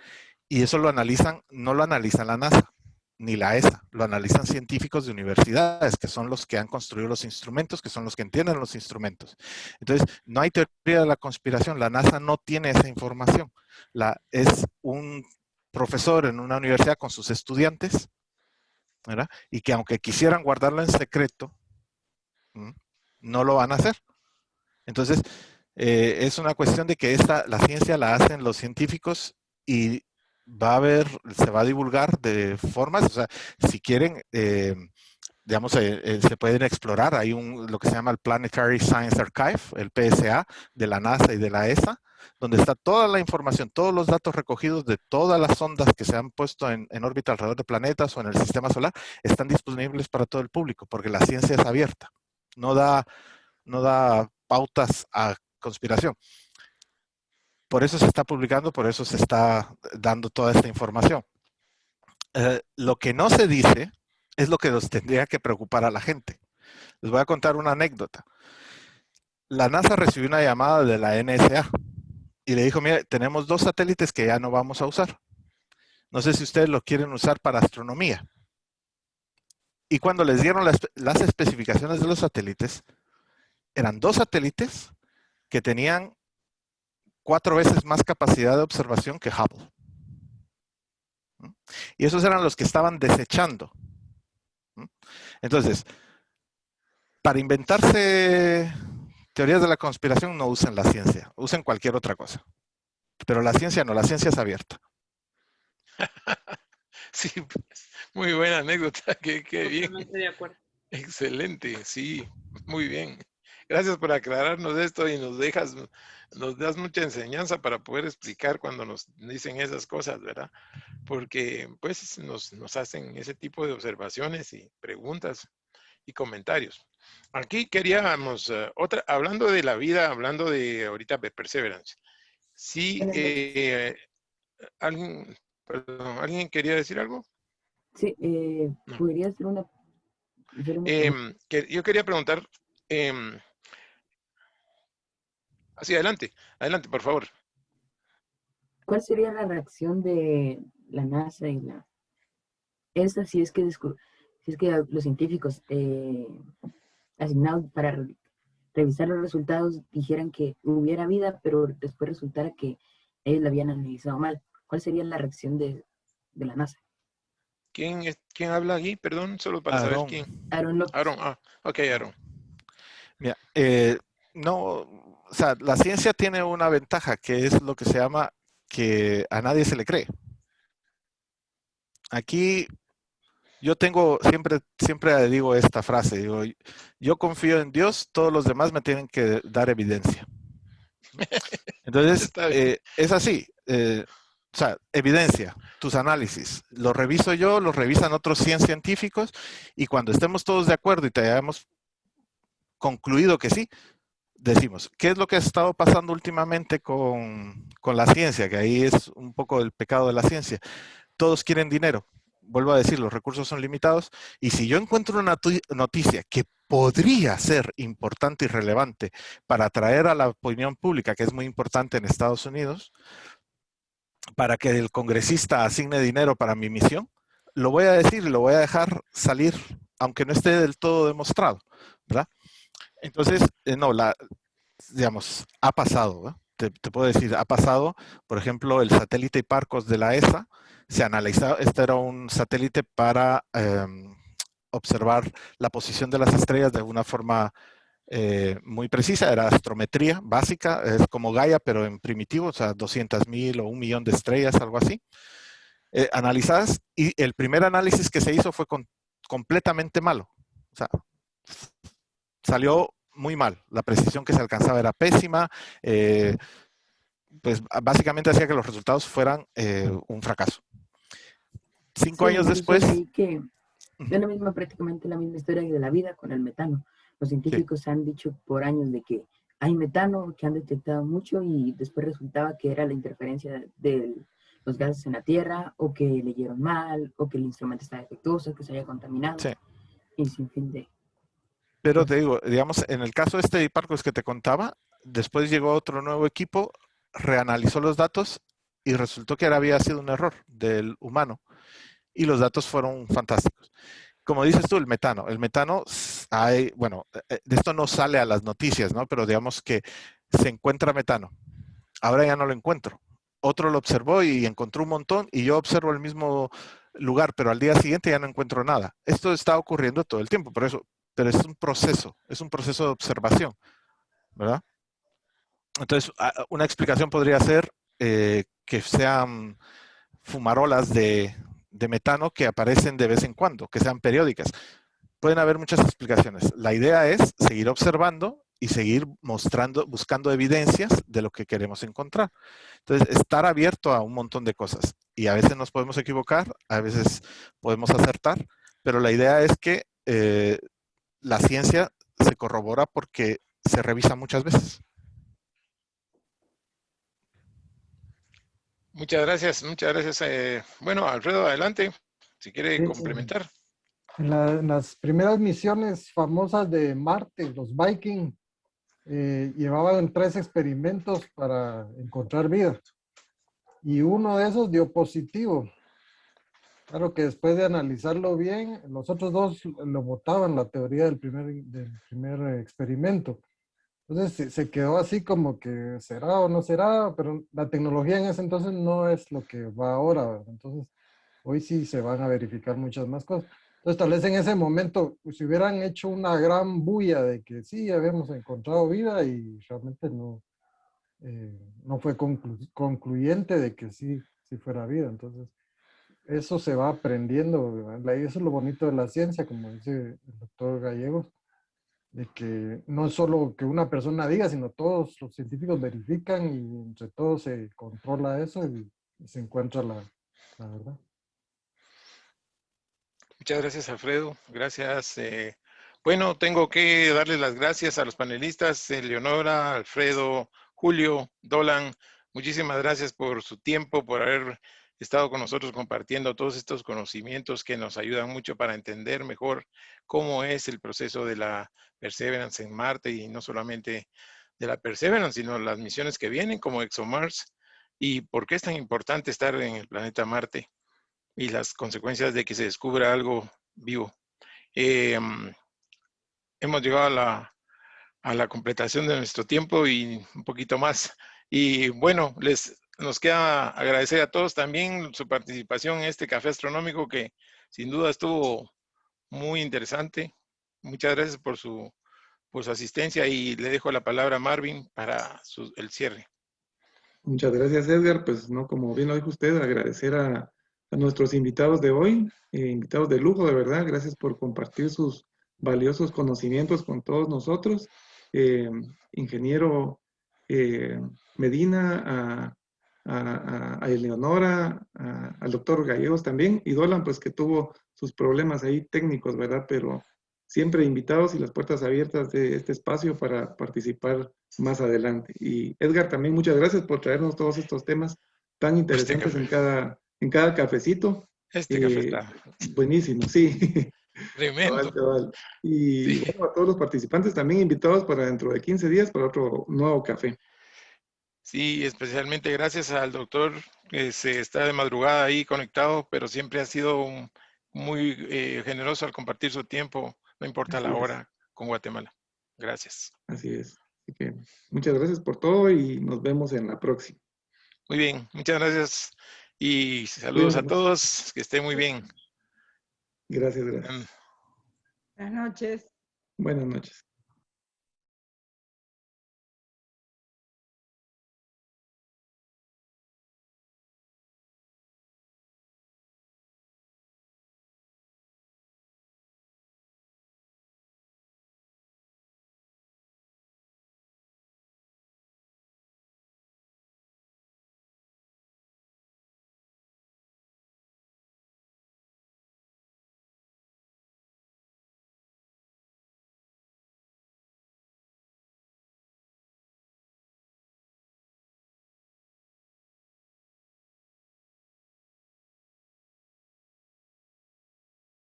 y eso no lo analizan la NASA ni la ESA, lo analizan científicos de universidades, que son los que han construido los instrumentos, que son los que entienden los instrumentos. Entonces, no hay teoría de la conspiración, la NASA no tiene esa información. Es un profesor en una universidad con sus estudiantes, ¿verdad? Y que aunque quisieran guardarlo en secreto, no lo van a hacer. Entonces, es una cuestión de que la ciencia la hacen los científicos y se va a divulgar de formas, o sea, si quieren, digamos, se pueden explorar. Hay lo que se llama el Planetary Science Archive, el PSA, de la NASA y de la ESA, donde está toda la información, todos los datos recogidos de todas las sondas que se han puesto en órbita alrededor de planetas o en el sistema solar, están disponibles para todo el público, porque la ciencia es abierta, no da pautas a conspiración. Por eso se está publicando, por eso se está dando toda esta información. Lo que no se dice es lo que nos tendría que preocupar a la gente. Les voy a contar una anécdota. La NASA recibió una llamada de la NSA y le dijo, mire, tenemos 2 satélites que ya no vamos a usar. No sé si ustedes lo quieren usar para astronomía. Y cuando les dieron las especificaciones de los satélites, eran 2 satélites que tenían 4 veces más capacidad de observación que Hubble. Y esos eran los que estaban desechando. Entonces, para inventarse teorías de la conspiración, no usen la ciencia, usen cualquier otra cosa. Pero la ciencia no, la ciencia es abierta. Sí, muy buena anécdota, qué bien. Totalmente de acuerdo. Excelente, sí, muy bien. Gracias por aclararnos esto y nos das mucha enseñanza para poder explicar cuando nos dicen esas cosas, ¿verdad? Porque pues nos hacen ese tipo de observaciones y preguntas y comentarios. Aquí queríamos, hablando de la vida, hablando de ahorita de Perseverance. Sí, Buenas noches. ¿alguien quería decir algo? Sí, No. podría hacer una pregunta. Yo quería preguntar, así, adelante, por favor. ¿Cuál sería la reacción de la NASA y la ESA si es que los científicos asignados para revisar los resultados dijeran que hubiera vida, pero después resultara que ellos la habían analizado mal? ¿Cuál sería la reacción de la NASA? ¿Quién habla aquí? Perdón, solo para saber Aarón. quién. Aaron López. Aaron, ok, Aaron. Mira, no, o sea, la ciencia tiene una ventaja que es lo que se llama que a nadie se le cree. Aquí yo siempre digo esta frase, digo, yo confío en Dios, todos los demás me tienen que dar evidencia. Entonces, es así, o sea, evidencia, tus análisis, los reviso yo, los revisan otros 100 científicos y cuando estemos todos de acuerdo y te hayamos concluido que sí, decimos, ¿qué es lo que ha estado pasando últimamente con la ciencia? Que ahí es un poco el pecado de la ciencia. Todos quieren dinero. Vuelvo a decir, los recursos son limitados. Y si yo encuentro una noticia que podría ser importante y relevante para atraer a la opinión pública, que es muy importante en Estados Unidos, para que el congresista asigne dinero para mi misión, lo voy a decir y lo voy a dejar salir, aunque no esté del todo demostrado, ¿verdad? Entonces, no, digamos, ha pasado, ¿eh? Te puedo decir, ha pasado, por ejemplo, el satélite Hipparcos de la ESA, se analizaba, este era un satélite para observar la posición de las estrellas de una forma muy precisa, era astrometría básica, es como Gaia, pero en primitivo, o sea, 200,000 o 1,000,000 de estrellas, algo así, analizadas, y el primer análisis que se hizo fue completamente malo, o sea, salió muy mal, la precisión que se alcanzaba era pésima, pues básicamente hacía que los resultados fueran un fracaso. 5 años después... Leí que es prácticamente la misma historia de la vida con el metano. Los científicos han dicho por años de que hay metano, que han detectado mucho y después resultaba que era la interferencia de los gases en la Tierra, o que leyeron mal, o que el instrumento está defectuoso, que se haya contaminado. Sí. Y sin fin de... Pero te digo, digamos, en el caso de este Hipparcos que te contaba, después llegó otro nuevo equipo, reanalizó los datos y resultó que había sido un error del humano. Y los datos fueron fantásticos. Como dices tú, el metano, bueno, de esto no sale a las noticias, ¿no? Pero digamos que se encuentra metano. Ahora ya no lo encuentro. Otro lo observó y encontró un montón y yo observo el mismo lugar, pero al día siguiente ya no encuentro nada. Esto está ocurriendo todo el tiempo, pero es un proceso de observación, ¿verdad? Entonces, una explicación podría ser que sean fumarolas de metano que aparecen de vez en cuando, que sean periódicas. Pueden haber muchas explicaciones. La idea es seguir observando y seguir buscando evidencias de lo que queremos encontrar. Entonces, estar abierto a un montón de cosas. Y a veces nos podemos equivocar, a veces podemos acertar, pero la idea es que la ciencia se corrobora porque se revisa muchas veces. Muchas gracias, muchas gracias. Bueno, Alfredo, adelante, si quiere complementar. En las primeras misiones famosas de Marte, los Viking llevaban 3 experimentos para encontrar vida. Y uno de esos dio positivo. Claro que después de analizarlo bien, los otros 2 lo botaban, la teoría del primer experimento. Entonces se quedó así como que será o no será, pero la tecnología en ese entonces no es lo que va ahora, ¿verdad? Entonces hoy sí se van a verificar muchas más cosas. Entonces tal vez en ese momento pues, si hubieran hecho una gran bulla de que sí habíamos encontrado vida y realmente no fue concluyente de que sí fuera vida. Entonces eso se va aprendiendo, ¿verdad? Eso es lo bonito de la ciencia, como dice el doctor Gallegos, de que no es solo que una persona diga, sino todos los científicos verifican y entre todos se controla eso y se encuentra la verdad. Muchas gracias, Alfredo. Gracias. Bueno, tengo que darles las gracias a los panelistas, Leonora, Alfredo, Julio, Dolan. Muchísimas gracias por su tiempo, por haber estado con nosotros compartiendo todos estos conocimientos que nos ayudan mucho para entender mejor cómo es el proceso de la Perseverance en Marte, y no solamente de la Perseverance, sino las misiones que vienen como ExoMars, y por qué es tan importante estar en el planeta Marte y las consecuencias de que se descubra algo vivo. Hemos llegado a la completación de nuestro tiempo y un poquito más. Y bueno, nos queda agradecer a todos también su participación en este café astronómico, que sin duda estuvo muy interesante. Muchas gracias por su asistencia, y le dejo la palabra a Marvin para el cierre. Muchas gracias, Edgar. Pues no, como bien lo dijo usted, agradecer a nuestros invitados de hoy, invitados de lujo, de verdad. Gracias por compartir sus valiosos conocimientos con todos nosotros. Ingeniero Medina, a Eleonora, al doctor Gallegos también, y Dolan, pues que tuvo sus problemas ahí técnicos, ¿verdad? Pero siempre invitados y las puertas abiertas de este espacio para participar más adelante. Y Edgar, también muchas gracias por traernos todos estos temas tan interesantes en cada cafecito. Este café está buenísimo, sí. tremendo. Cabal. Y Sí. bueno, a todos los participantes también invitados para dentro de 15 días para otro nuevo café. Sí, especialmente gracias al doctor, que se está de madrugada ahí conectado, pero siempre ha sido muy generoso al compartir su tiempo, no importa la hora, con Guatemala. Gracias. Así es. Así que muchas gracias por todo y nos vemos en la próxima. Muy bien, muchas gracias y saludos a todos, que estén muy bien. Gracias, gracias. Buenas noches. Buenas noches.